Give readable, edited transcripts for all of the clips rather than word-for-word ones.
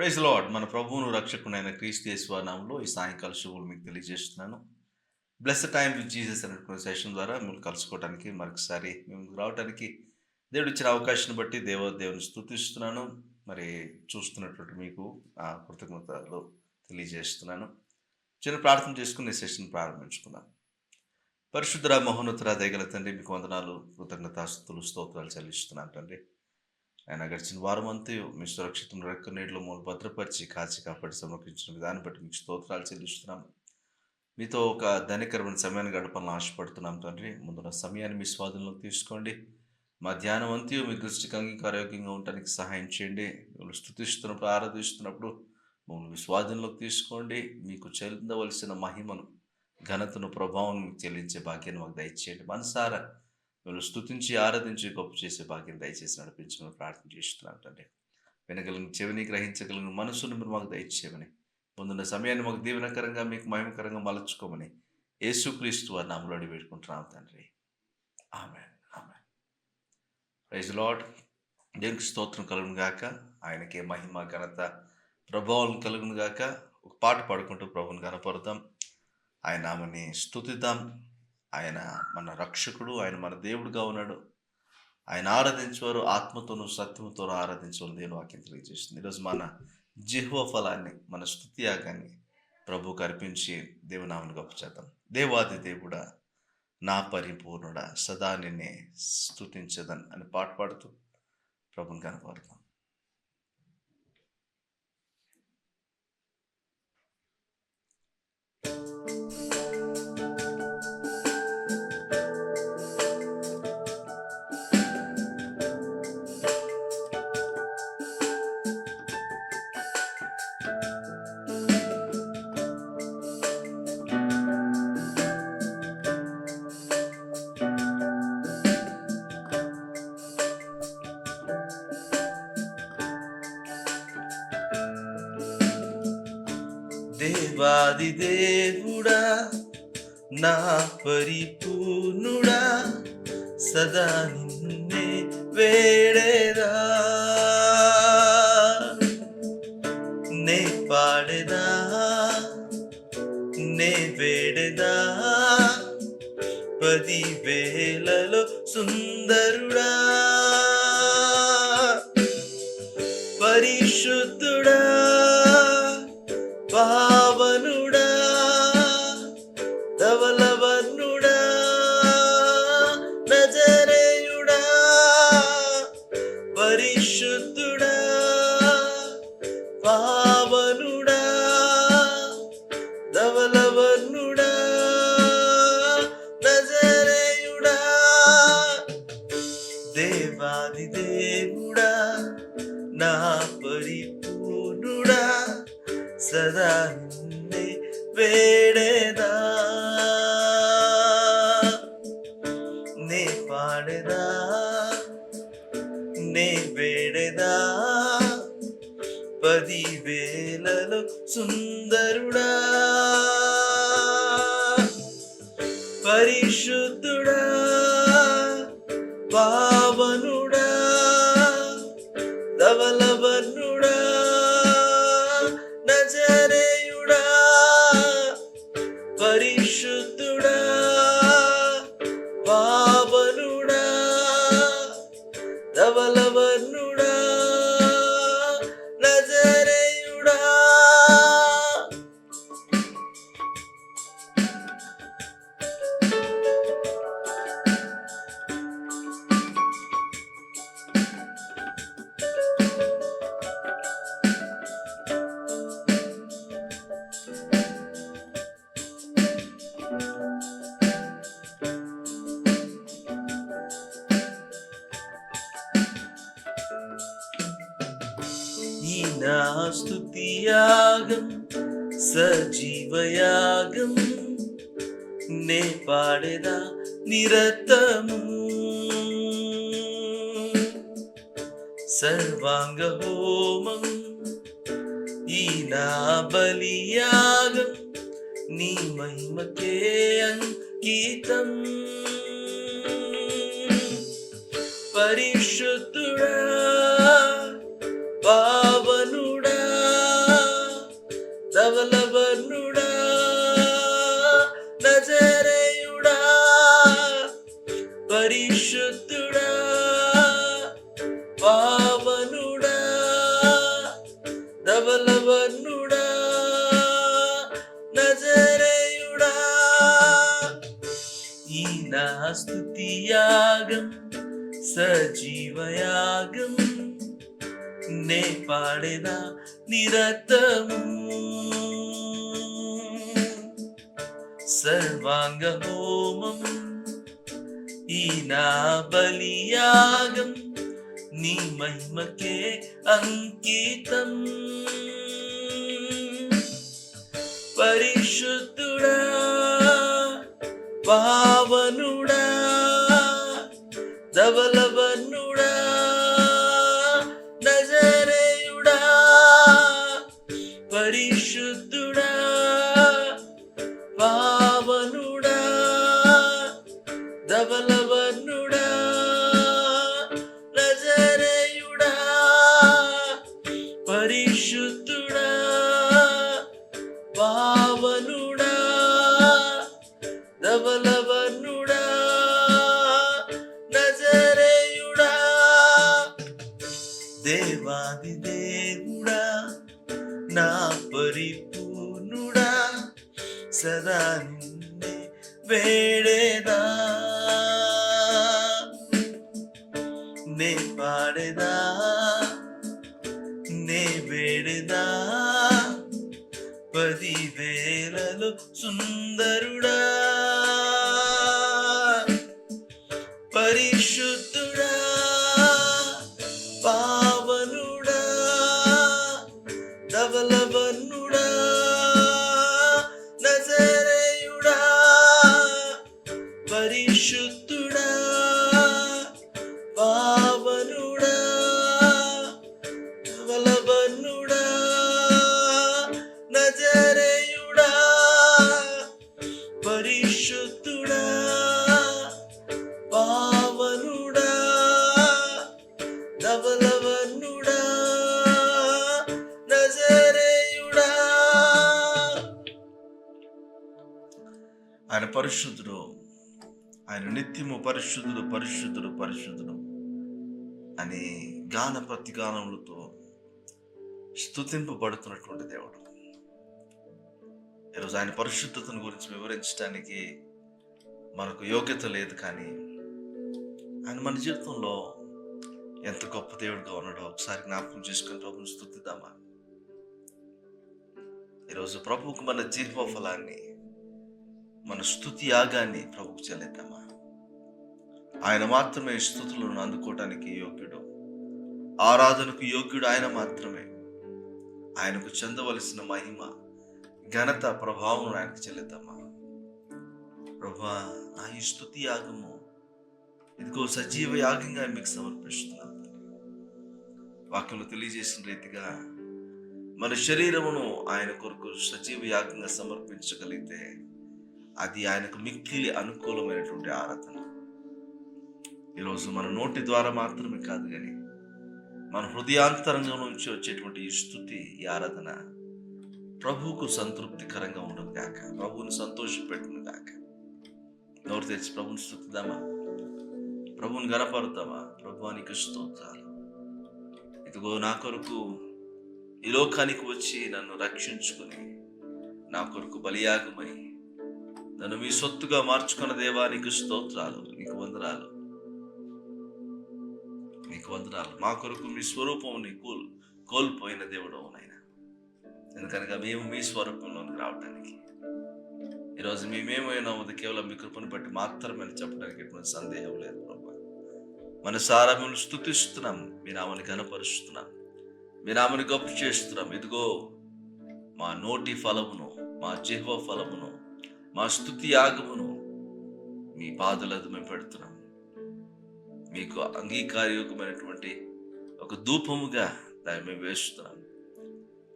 Praise lord. మన ప్రభువును రక్షకుడైన క్రీస్తు యేసు వారి నామములో ఈ సాయంకాల శుభములు మీకు తెలియజేస్తున్నాను. బ్లెస్డ్ టైమ్ విత్ జీసస్ అనేటువంటి సెషన్ ద్వారా మిమ్మల్ని కలుసుకోవడానికి మరొకసారి మేము రావడానికి దేవుడు ఇచ్చిన అవకాశాన్ని బట్టి దేవుని స్తుతిస్తున్నాను. మరి చూస్తున్నటువంటి మీకు కృతజ్ఞతలు తెలియజేస్తున్నాను. చిన్న ప్రార్థన చేసుకుని ఈ సెషన్ ప్రారంభించుకుందాం. పరిశుద్ధ మహోన్నతుడ దయగల తండ్రి, మీకు వందనాలు, కృతజ్ఞతాస్తుతులు, స్తోత్రాలు చెల్లిస్తున్నాను తండ్రి. ఆయన గడిచిన వారం అంతా మీ సురక్షితం రెక్క నీటిలో మూలు భద్రపరిచి కాచి కాపాడి సమర్పించిన విధానం బట్టి మీకు స్తోత్రాలు చెల్లిస్తున్నాం. మీతో ఒక ధనికరమైన సమయాన్ని గడపాలని ఆశపడుతున్నాం తండ్రి. ముందున్న సమయాన్ని మీ స్వాధీనంలోకి తీసుకోండి. మా ధ్యానం అంతా మీ దృష్టికి అంగీకారయోగ్యంగా ఉండటానికి సహాయం చేయండి. మిమ్మల్ని స్తుతిస్తున్నప్పుడు, ఆరాధిస్తున్నప్పుడు మమ్మల్ని మీ స్వాధీనంలోకి తీసుకోండి. మీకు చెందవలసిన మహిమను, ఘనతను, ప్రభావం మీకు చెల్లించే భాగ్యాన్ని మాకు దయచేయండి. మనసారా మిమ్మల్ని స్తుతించి ఆరాధించి గొప్ప చేసే భాగ్యం దయచేసి నడిపించమని ప్రార్థన చేస్తున్నాను తండ్రి. వినగలిగిన చెవిని, గ్రహించగలిగిన మనసును మీరు మాకు దయచేయమని, ముందున్న సమయాన్ని మాకు దీవెనకరంగా, మీకు మహిమకరంగా మలచుకోమని యేసుక్రీస్తు వారి నామములో అడిగి వేడుకుంటున్నాం తండ్రి. Amen, amen. Praise lord. దేవునికి స్తోత్రం కలుగును గాక. ఆయనకే మహిమ, ఘనత, ప్రభావం కలుగును గాక. ఒక పాట పాడుకుంటూ ప్రభువుని కనపడదాం, ఆయన నామని స్తుతిద్దాం. ఆయన మన రక్షకుడు, ఆయన మన దేవుడుగా ఉన్నాడు. ఆయన ఆరాధించేవారు ఆత్మతోనూ సత్యముతోనూ ఆరాధించవలని దేవుని వాక్యం తెలియజేస్తుంది. ఈరోజు మన జిహ్వ ఫలాన్ని, మన స్తుతి యాగాన్ని ప్రభువుకు అర్పించి దేవునామని గొప్ప చేద్దాం. దేవాది దేవుడా, నా పరిపూర్ణుడా, సదా నిన్నే స్తుతించదన్ అని పాట పాడుతూ ప్రభుని కనపడతాం. దేవాది దేవుడా, నా పరిపూర్ణుడా, సదా నిన్నే వేడేదా, నే పాడేదా, నే వేడేదా, 10,000 సుందరుడా, పరిశుద్ధుడా, పావనుడా, ధవలవర్ణుడా, నజరేయుడా, పరిశుద్ధుడా, పావనుడా, ధవలవర్ణుడా, నజరేయుడా, దేవాది దేవుడా, నా పరిపూర్ణుడా, సదా నిన్నే వేడేదా, నే పాడేదా, నే వేడేదా, 10,000 సుందరుడా, పరిశుద్ధుడా, పావనుడా, ధవలవర్ణుడా, నజరేయుడా, పరిశుద్ధుడా, పావనుడా, ధవలవర్ణుడా, నజరేయుడా. ఈ నా స్తుతి యాగం, సజీవయాగం, నే పాడేదా నిరతము, సర్వాంగ హోమం, ఈ నా బలియాగం, నీ మహిమకే అంకితం, పరిశుద్ధుడా, పావనుడా, పరిశుద్ధుడా పావనుడా ధవలవర్ణుడా నజరేయుడా ఈ నా స్తుతి యాగం సజీవయాగం నే పాడేదా నిరతము సర్వాంగ హోమం ఈ నా బలియాగం నీ మహిమకే అంకితం పరిశుద్ధుడా పావనుడా ధవలవర్ణుడా నజరేయుడా పరిశుద్ధుడా పావనుడా ధవలవర్ణుడా నజరేయుడా పరిశుద్ధుడా పావనుడా ధవలవర్ణుడా నజరేయుడా దేవాది దేవుడా నా పరిపూర్ణుడా సదా నిన్నే వేడేదా నే పాడేదా నే వేడేదా 10,000 సుందరుడా పరిశుద్ధుడా పావనుడా ధవలవర్ణుడా నజరేయుడా పరిశుద్ధుడా పావనుడా ధవలవర్ణుడా నజరేయుడా పరిశుద్ధుడా పావనుడా ధవలవర్ణుడా నజరేయుడా ఆయన పరిశుద్ధుడు ఆయన నిత్యము పరిశుద్ధుడు పరిశుద్ధుడు పరిశుద్ధుడు అని గాన ప్రతిగానములతో స్తుతింపబడుతున్నటువంటి దేవుడు. ఈరోజు ఆయన పరిశుద్ధతను గురించి వివరించడానికి మనకు యోగ్యత లేదు, కానీ ఆయన మన జీవితంలో ఎంత గొప్ప దేవుడిగా ఉన్నాడో ఒకసారి జ్ఞాపకం చేసుకుని ప్రభుని స్తుతిద్దామా. ఈరోజు ప్రభువుకు మన జీవ ఫలాన్ని, మన స్తుతి యాగాన్ని ప్రభుకు చెల్లిద్దామా. ఆయన మాత్రమే స్తుతులను అందుకోవటానికి యోగ్యుడు, ఆరాధనకు యోగ్యుడు ఆయన మాత్రమే. ఆయనకు చెందవలసిన మహిమ, ఘనత, ప్రభావం ఆయనకు చెల్లిద్దామా. ప్రభువా, నా ఈ స్తుతి యాగము ఇదిగో సజీవ యాగంగా మీకు సమర్పిస్తున్నాను. వాక్యంలో తెలియజేసిన రీతిగా మన శరీరమును ఆయన కొరకు సజీవ యాగంగా సమర్పించగలిగితే అది ఆయనకు మిక్కిలి అనుకూలమైనటువంటి ఆరాధన. ఈరోజు మన నోటి ద్వారా మాత్రమే కాదు, కానీ మన హృదయాంతరంగం నుంచి వచ్చేటువంటి ఈ స్తుతి, ఈ ఆరాధన ప్రభువుకు సంతృప్తికరంగా ఉండదు కాక, ప్రభువుని సంతోషపెట్టును కాక. నోరు తెచ్చి ప్రభుని స్తుతిద్దామా, ప్రభువుని గనపరుద్దామా. ప్రభువానికి స్తోత్రాలు. ఇదిగో నా కొరకు ఈ లోకానికి వచ్చి నన్ను రక్షించుకుని నా కొరకు బలియాగమై నన్ను మీ సొత్తుగా మార్చుకున్న దేవానికి స్తోత్రాలు. నీకు వందనాలు, నీకు వందనాలు. మా కొరకు మీ స్వరూపం కోల్పోయిన దేవుడు నాయన. ఎందుకనగా మేము మీ స్వరూపంలోకి రావడానికి ఈరోజు మేమేమైనా ఉంది కేవలం మీ కృపను బట్టి మాత్రమే చెప్పడానికి ఎటువంటి సందేహం లేదు. ప్రభు, మన సారా మిమ్మల్ని స్తుతిస్తున్నాం, మీ నామని ఘనపరుస్తున్నాం, మీ నామని గొప్ప చేస్తున్నాం. ఇదిగో మా నోటి ఫలమును, మా జిహ్వ ఫలమును, మా స్తుతి యాగమును మీ పాదులది మేము పెడుతున్నాం. మీకు అంగీకారయోగ్యమైనటువంటి ఒక ధూపముగా దాన్ని మేము వేస్తున్నాం.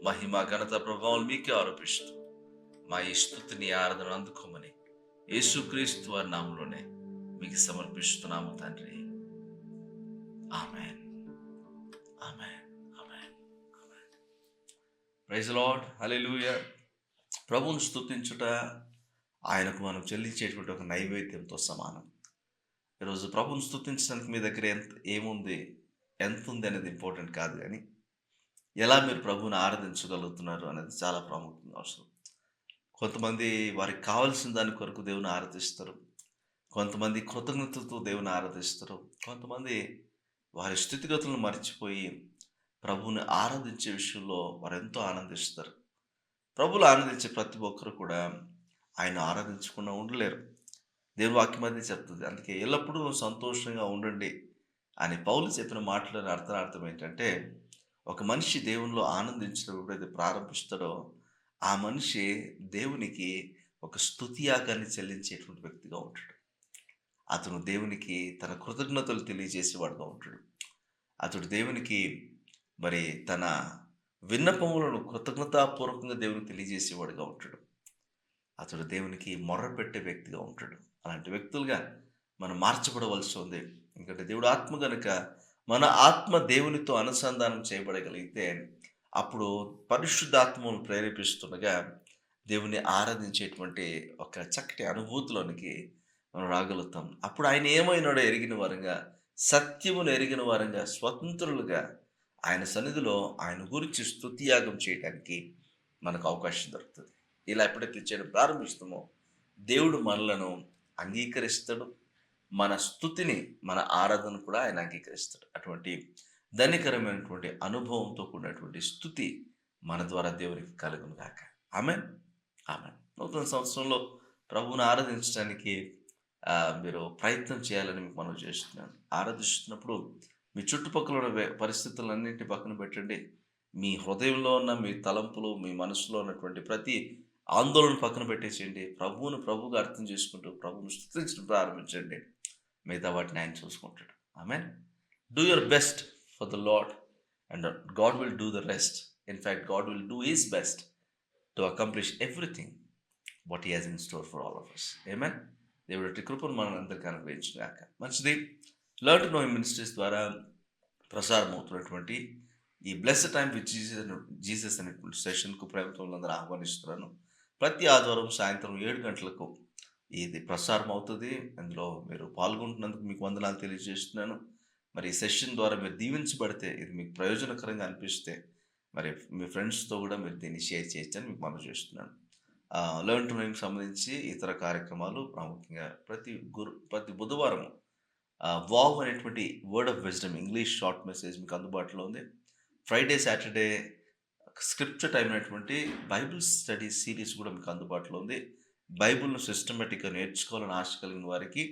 మహిమ, ఘనత, ప్రభావం మీకే ఆరోపిస్తూ మా ఈ స్తుతిని, ఆరాధన అందుకోమని యేసుక్రీస్తు వారి నామములోనే మీకు సమర్పిస్తున్నాము తండ్రి. Amen, amen, amen, amen. Praise the lord, హల్లెలూయా. ప్రభువును స్తుతించుట ఆయనకు మనం చెల్లించేటువంటి ఒక నైవేద్యంతో సమానం. ఈరోజు ప్రభువుని స్తుతించడానికి మీ దగ్గర ఏముంది, ఎంతుంది అనేది ఇంపార్టెంట్ కాదు గానీ, ఎలా మీరు ప్రభువుని ఆరాధించగలుగుతున్నారు అనేది చాలా ప్రాముఖ్యంగా అవసరం. కొంతమంది వారికి కావాల్సిన దాని కొరకు దేవుని ఆరాధిస్తారు. కొంతమంది కృతజ్ఞతలతో దేవుని ఆరాధిస్తారు. కొంతమంది వారి స్థితిగతులను మర్చిపోయి ప్రభువుని ఆరాధించే విషయంలో వారెంతో ఆనందిస్తారు. ప్రభువుని ఆనందించే ప్రతి ఒక్కరు కూడా ఆయన ఆరాధించకుండా ఉండలేరు. దేవుని వాక్యం అదే చెప్తుంది. అందుకే ఎల్లప్పుడూ సంతోషంగా ఉండండి అని పౌలు చెప్పిన మాటలోని అర్థార్థం ఏంటంటే, ఒక మనిషి దేవునిలో ఆనందించడం ఎప్పుడైతే ప్రారంభిస్తాడో, ఆ మనిషి దేవునికి ఒక స్తుతి యాగాన్ని చెల్లించేటువంటి వ్యక్తిగా ఉంటాడు. అతను దేవునికి తన కృతజ్ఞతలు తెలియజేసేవాడుగా ఉంటాడు. అతడు దేవునికి మరి తన విన్నపములను కృతజ్ఞతాపూర్వకంగా దేవునికి తెలియజేసేవాడుగా ఉంటాడు. అతడు దేవునికి మొర్రపెట్టే వ్యక్తిగా ఉంటాడు. అలాంటి వ్యక్తులుగా మనం మార్చబడవలసి ఉంది. ఎందుకంటే దేవుడు ఆత్మ గనుక మన ఆత్మ దేవునితో అనుసంధానం చేయబడగలిగితే అప్పుడు పరిశుద్ధాత్మను ప్రేరేపిస్తుండగా దేవుని ఆరాధించేటువంటి ఒక చక్కటి అనుభూతిలోనికి మనం రాగలుగుతాం. అప్పుడు ఆయన ఏమైనాడో ఎరిగిన వారంగా, సత్యమును ఎరిగిన వారంగా, స్వతంత్రులుగా ఆయన సన్నిధిలో ఆయన గురించి స్తుతియాగం చేయడానికి మనకు అవకాశం దొరుకుతుంది. ఇలా ఎప్పుడైతే చేయడం ప్రారంభిస్తామో దేవుడు మనలను అంగీకరిస్తాడు. మన స్తుతిని, మన ఆరాధన కూడా ఆయన అంగీకరిస్తాడు. అటువంటి ధన్యకరమైనటువంటి అనుభవంతో కూడినటువంటి స్తుతి మన ద్వారా దేవునికి కలుగును గాక. ఆమేన్. ఆమేన్. నూతన సంవత్సరంలో ప్రభువుని ఆరాధించడానికి మీరు ప్రయత్నం చేయాలని మీకు మనవి చేస్తున్నాను. ఆరాధిస్తున్నప్పుడు మీ చుట్టుపక్కల ఉన్న పరిస్థితులన్నింటినీ పక్కన పెట్టండి. మీ హృదయంలో ఉన్న మీ తలంపులు, మీ మనసులో ఉన్నటువంటి ప్రతి ఆందోళన పక్కన పెట్టేసేయండి. ప్రభువుని ప్రభువుగా అర్థం చేసుకుంటూ ప్రభువుని స్తుతించడం ప్రారంభించండి. మిగతా వాటిని ఆయన చూసుకుంటాడు. Amen. Do your best for the lord and God will do the rest. In fact God will do his best to accomplish everything what he has in store for all of us. Amen. దేవుడి కృపను మనందరికీ అనుగ్రహించును గాక. మంచిది. Learn to know him ministries ద్వారా ప్రసారం అవుతున్నటువంటి ఈ బ్లెస్డ్ టైమ్ విత్ జీసస్ అనేటువంటి సెషన్కు ప్రేమతో ఆహ్వానిస్తున్నాను. ప్రతి ఆదివారం సాయంత్రం 7 గంటలకు ఇది ప్రసారం అవుతుంది. అందులో మీరు పాల్గొంటున్నందుకు మీకు వందనాలు తెలియజేస్తున్నాను. మరి ఈ సెషన్ ద్వారా మీరు దీవించబడితే, ఇది మీకు ప్రయోజనకరంగా అనిపిస్తే, మరి మీ ఫ్రెండ్స్తో కూడా మీరు దీన్ని షేర్ చేయొచ్చని మీకు మనవి చేస్తున్నాను. లెర్న్ టు నోకి సంబంధించి ఇతర కార్యక్రమాలు ప్రాముఖ్యంగా ప్రతి బుధవారం వావ్ అనేటువంటి word of wisdom English short message మీకు అందుబాటులో ఉంది. ఫ్రైడే, సాటర్డే స్క్రిప్చర్ టైం అనేటువంటి బైబిల్ స్టడీ సిరీస్ కూడా మీకు అందుబాటులో ఉంది. బైబిల్ను సిస్టమేటిక్గా నేర్చుకోవాలని ఆశ కలిగిన వారికి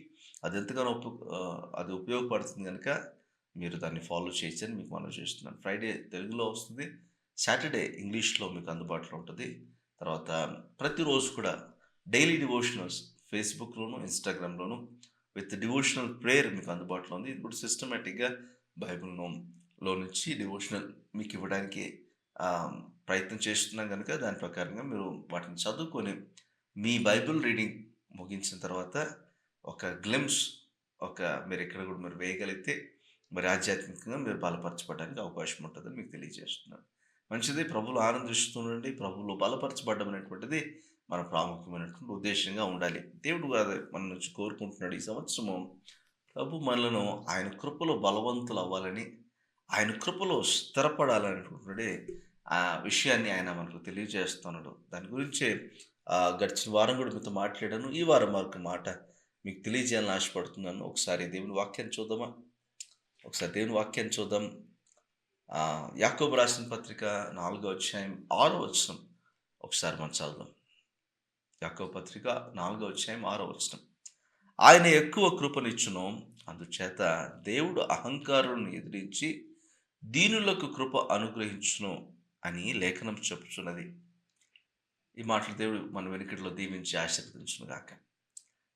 అది ఎంతగానో అది ఉపయోగపడుతుంది కనుక మీరు దాన్ని ఫాలో చేయొచ్చని మీకు మనవి చేస్తున్నాను. ఫ్రైడే తెలుగులో వస్తుంది, సాటర్డే ఇంగ్లీష్లో మీకు అందుబాటులో ఉంటుంది. తర్వాత ప్రతిరోజు కూడా డైలీ డివోషనల్స్ ఫేస్బుక్లోను, ఇన్స్టాగ్రామ్లోను విత్ డివోషనల్ ప్రేయర్ మీకు అందుబాటులో ఉంది. ఇది కూడా సిస్టమేటిక్గా బైబిల్ను లో నుంచి డివోషనల్ మీకు ఇవ్వడానికి ప్రయత్నం చేస్తున్నాం కనుక దాని ప్రకారంగా మీరు వాటిని చదువుకొని మీ బైబిల్ రీడింగ్ ముగించిన తర్వాత ఒక గ్లిమ్స్ మీరు ఎక్కడ కూడా మీరు వేయగలిగితే మరి ఆధ్యాత్మికంగా మీరు బలపరచబడడానికి అవకాశం ఉంటుందని మీకు తెలియజేస్తున్నాను. మంచిది. ప్రభువులో ఆనందిస్తుండండి. ప్రభువులో బలపరచబడడం అనేటువంటిది మన ప్రాముఖ్యమైనటువంటి ఉద్దేశంగా ఉండాలి. దేవుడు మన నుంచి కోరుకుంటున్నాడు ఈ సంవత్సరము ప్రభు మనలను ఆయన కృపలో బలవంతులు అవ్వాలని, ఆయన కృపలో స్థిరపడాలనేటువంటి ఆ విషయాన్ని ఆయన మనకు తెలియజేస్తున్నాడు. దాని గురించే గడిచిన వారం కూడా మీతో మాట్లాడాను. ఈ వారం మరొక మాట మీకు తెలియజేయాలని ఆశపడుతున్నాను. ఒకసారి దేవుని వాక్యాన్ని చూద్దాం. యాకోబు రాసిన పత్రిక 4వ అధ్యాయం 6వ వచనం ఒకసారి మనం చదువుదాం. యాకోబు పత్రిక 4వ అధ్యాయం 6వ వచనం. ఆయన ఎక్కువ కృపనిచ్చును, అందుచేత దేవుడు అహంకారులను ఎదిరించి దీనులకు కృప అనుగ్రహించును అని లేఖనం చెప్పుచున్నది. ఈ మాటలు దేవుడు మన వెనుకట్లో దీవించి ఆశీర్వదించును గాక.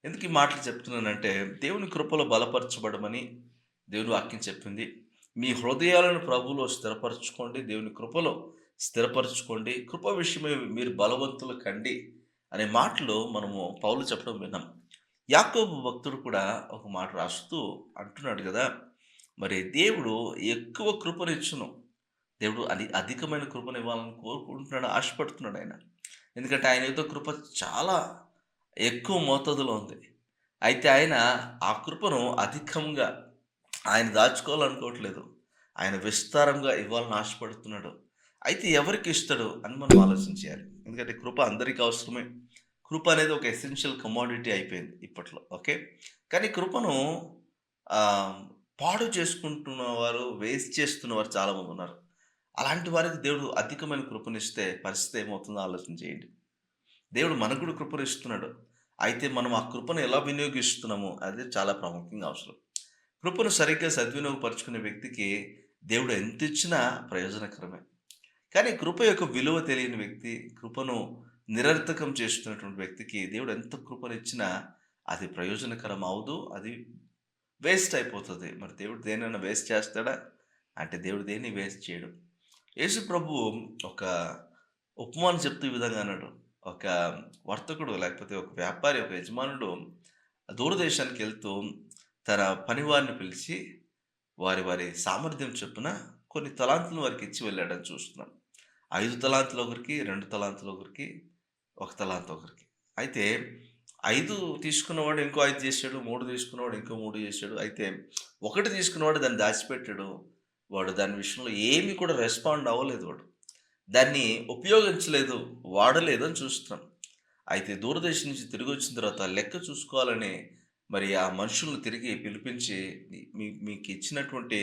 ఎందుకు ఈ మాటలు చెప్తున్నానంటే, దేవుని కృపలో బలపరచబడమని దేవుని వాక్యం చెప్పింది. మీ హృదయాలను ప్రభువులో స్థిరపరచుకోండి, దేవుని కృపలో స్థిరపరచుకోండి, కృప విషయమై మీరు బలవంతులు కండి అనే మాటలు మనము పౌలు చెప్పడం విన్నాం. యాకోబు భక్తుడు కూడా ఒక మాట రాస్తూ అంటున్నాడు కదా, మరి దేవుడు ఎక్కువ కృపనిచ్చును. దేవుడు అధికమైన కృపను ఇవ్వాలని కోరుకుంటున్నాడు, ఆశపడుతున్నాడు ఆయన. ఎందుకంటే ఆయన ఏదో కృప చాలా ఎక్కువ మోతాదులో ఉంది. అయితే ఆయన ఆ కృపను అధికంగా ఆయన దాచుకోవాలనుకోవట్లేదు. ఆయన విస్తారంగా ఇవ్వాలని ఆశపడుతున్నాడు. అయితే ఎవరికి ఇస్తాడు అని మనం ఆలోచించేయాలి. ఎందుకంటే కృప అందరికి అవసరమే. కృప అనేది ఒక ఎసెన్షియల్ కమోడిటీ అయిపోయింది ఇప్పట్లో. ఓకే. కానీ కృపను ఆహ్, పాడు చేసుకుంటున్న వారు, వేస్ట్ చేస్తున్నవారు చాలామందున్నారు. అలాంటి వారికి దేవుడు అధికమైన కృపనిస్తే పరిస్థితి ఏమవుతుందో ఆలోచన చేయండి. దేవుడు మనకు కూడా కృపనిస్తున్నాడు. అయితే మనం ఆ కృపను ఎలా వినియోగిస్తున్నామో అది చాలా ప్రాముఖ్యంగా అవసరం. కృపను సరిగ్గా సద్వినియోగపరుచుకునే వ్యక్తికి దేవుడు ఎంతిచ్చినా ప్రయోజనకరమే. కానీ కృప యొక్క విలువ తెలియని వ్యక్తి, కృపను నిరర్థకం చేస్తున్నటువంటి వ్యక్తికి దేవుడు ఎంత కృపనిచ్చినా అది ప్రయోజనకరం అవ్వదు. అది వేస్ట్ అయిపోతది. మరి దేవుడు దేన్నైనా వేస్ట్ చేస్తాడా? అంటే దేవుడు దేన్ని వేస్ట్ చేయడు. యేసు ప్రభువు ఒక ఉపమానం చెప్తూ ఈ విధంగా అన్నాడు. ఒక వర్తకుడు లేకపోతే ఒక వ్యాపారి, ఒక యజమానుడు దూరదేశానికెళ్తూ తన పనివారిని పిలిచి వారి వారి సామర్థ్యం చొప్పున కొన్ని తలాంతులను వారికిచ్చి వెళ్ళాడని చూస్తున్నాం. 5 తలాంతులు ఒకరికి, 2 తలాంతులు ఒకరికి, 1 తలాంతు ఒకరికి. అయితే 5 తీసుకున్నవాడు ఇంకో 5 చేసాడు. 3 తీసుకున్నవాడు ఇంకో 3 చేసాడు. అయితే 1 తీసుకున్నవాడు దాన్ని దాచిపెట్టాడు. వాడు దాని విషయంలో ఏమి కూడా రెస్పాండ్ అవ్వలేదు వాడు. దాన్ని ఉపయోగించలేదు, వాడలేదు అని చూస్తున్నాం. అయితే దూరదేశం నుంచి తిరిగొచ్చిన తర్వాత లెక్క చూసుకోవాలని మరి ఆ మనుషులను తిరిగి పిలిపించి మీకిచ్చినటువంటి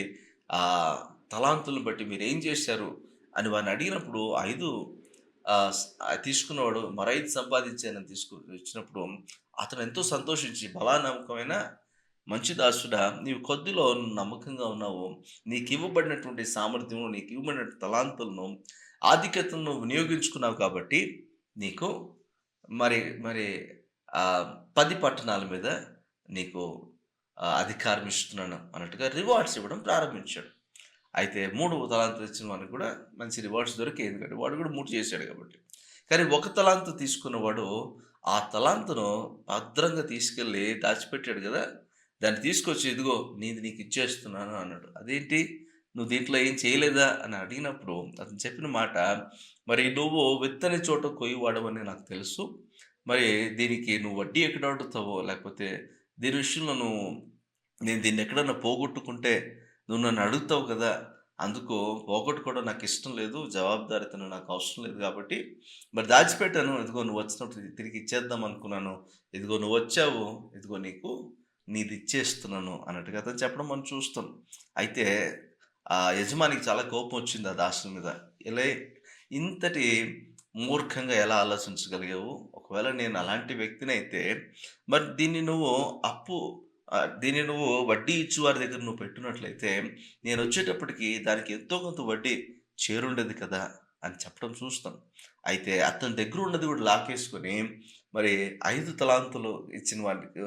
తలాంతులను బట్టి మీరేం చేశారు అని వారిని అడిగినప్పుడు 5 తీసుకున్నవాడు మరో 5 సంపాదించానని ఇచ్చినప్పుడు అతను ఎంతో సంతోషించి, "బలా నమ్మకమైన మంచి దాసుడా, నీవు కొద్దిలో నమ్మకంగా ఉన్నావు. నీకివ్వబడినటువంటి సామర్థ్యము, నీకివ్వబడిన తలాంతులను, ఆధిక్యతను వినియోగించుకున్నావు కాబట్టి నీకు మరి మరి 10 పట్టణాల మీద నీకు అధికారం ఇస్తున్నాను" అన్నట్టుగా రివార్డ్స్ ఇవ్వడం ప్రారంభించాడు. అయితే 3 తలాంతులు ఇచ్చిన వానికి కూడా మంచి రివార్డ్స్ దొరికాయి. ఎందుకంటే వాడు కూడా 3 చేశాడు కాబట్టి. కానీ ఒక తలాంతు తీసుకున్నవాడు ఆ తలాంతును భద్రంగా తీసుకెళ్ళి దాచిపెట్టాడు గదా! దాన్ని తీసుకొచ్చి "ఇదిగో నీది నీకిచ్చేస్తున్నాను" అన్నాడు. "అదేంటి? నువ్వు దీంట్లో ఏం చేయలేదా?" అని అడిగినప్పుడు అతను చెప్పిన మాట, "మరి నువ్వు విత్తని చోట కొయ్యవాడవని నాకు తెలుసు. మరి దీనికి నువ్వు వడ్డీ ఎక్కడ అడుగుతావో, లేకపోతే దీని విషయంలో నేను దీన్ని ఎక్కడన్నా పోగొట్టుకుంటే నువ్వు నన్ను అడుగుతావు కదా! అందుకు పోగొట్టుకోవడం నాకిష్టం లేదు. జవాబుదారీతనం నాకు అవసరం లేదు కాబట్టి మరి దాచిపెట్టాను. ఇదిగో నువ్వు వచ్చినప్పుడు తిరిగి ఇచ్చేద్దాం అనుకున్నాను. ఇదిగో నువ్వొచ్చావు. ఇదిగో నీది ఇచ్చేస్తున్నాను" అన్నట్టుగా అతను చెప్పడం మనం చూస్తాం. అయితే ఆ యజమానికి చాలా కోపం వచ్చింది ఆ దాసుని మీద. ఇలా ఇంతటి మూర్ఖంగా ఎలా ఆలోచించగలిగావు? ఒకవేళ నేను అలాంటి వ్యక్తినైతే మరి దీన్ని నువ్వు వడ్డీ ఇచ్చు వారి దగ్గర నువ్వు పెట్టినట్లయితే నేనొచ్చేటప్పటికి దానికి ఎంతో కొంత వడ్డీ చేరుండేది కదా! అని చెప్పడం చూస్తాం. అయితే అతని దగ్గర ఉన్నది కూడా లాగేసుకొని మరి 5 తలాంతులు ఇచ్చిన వాడికి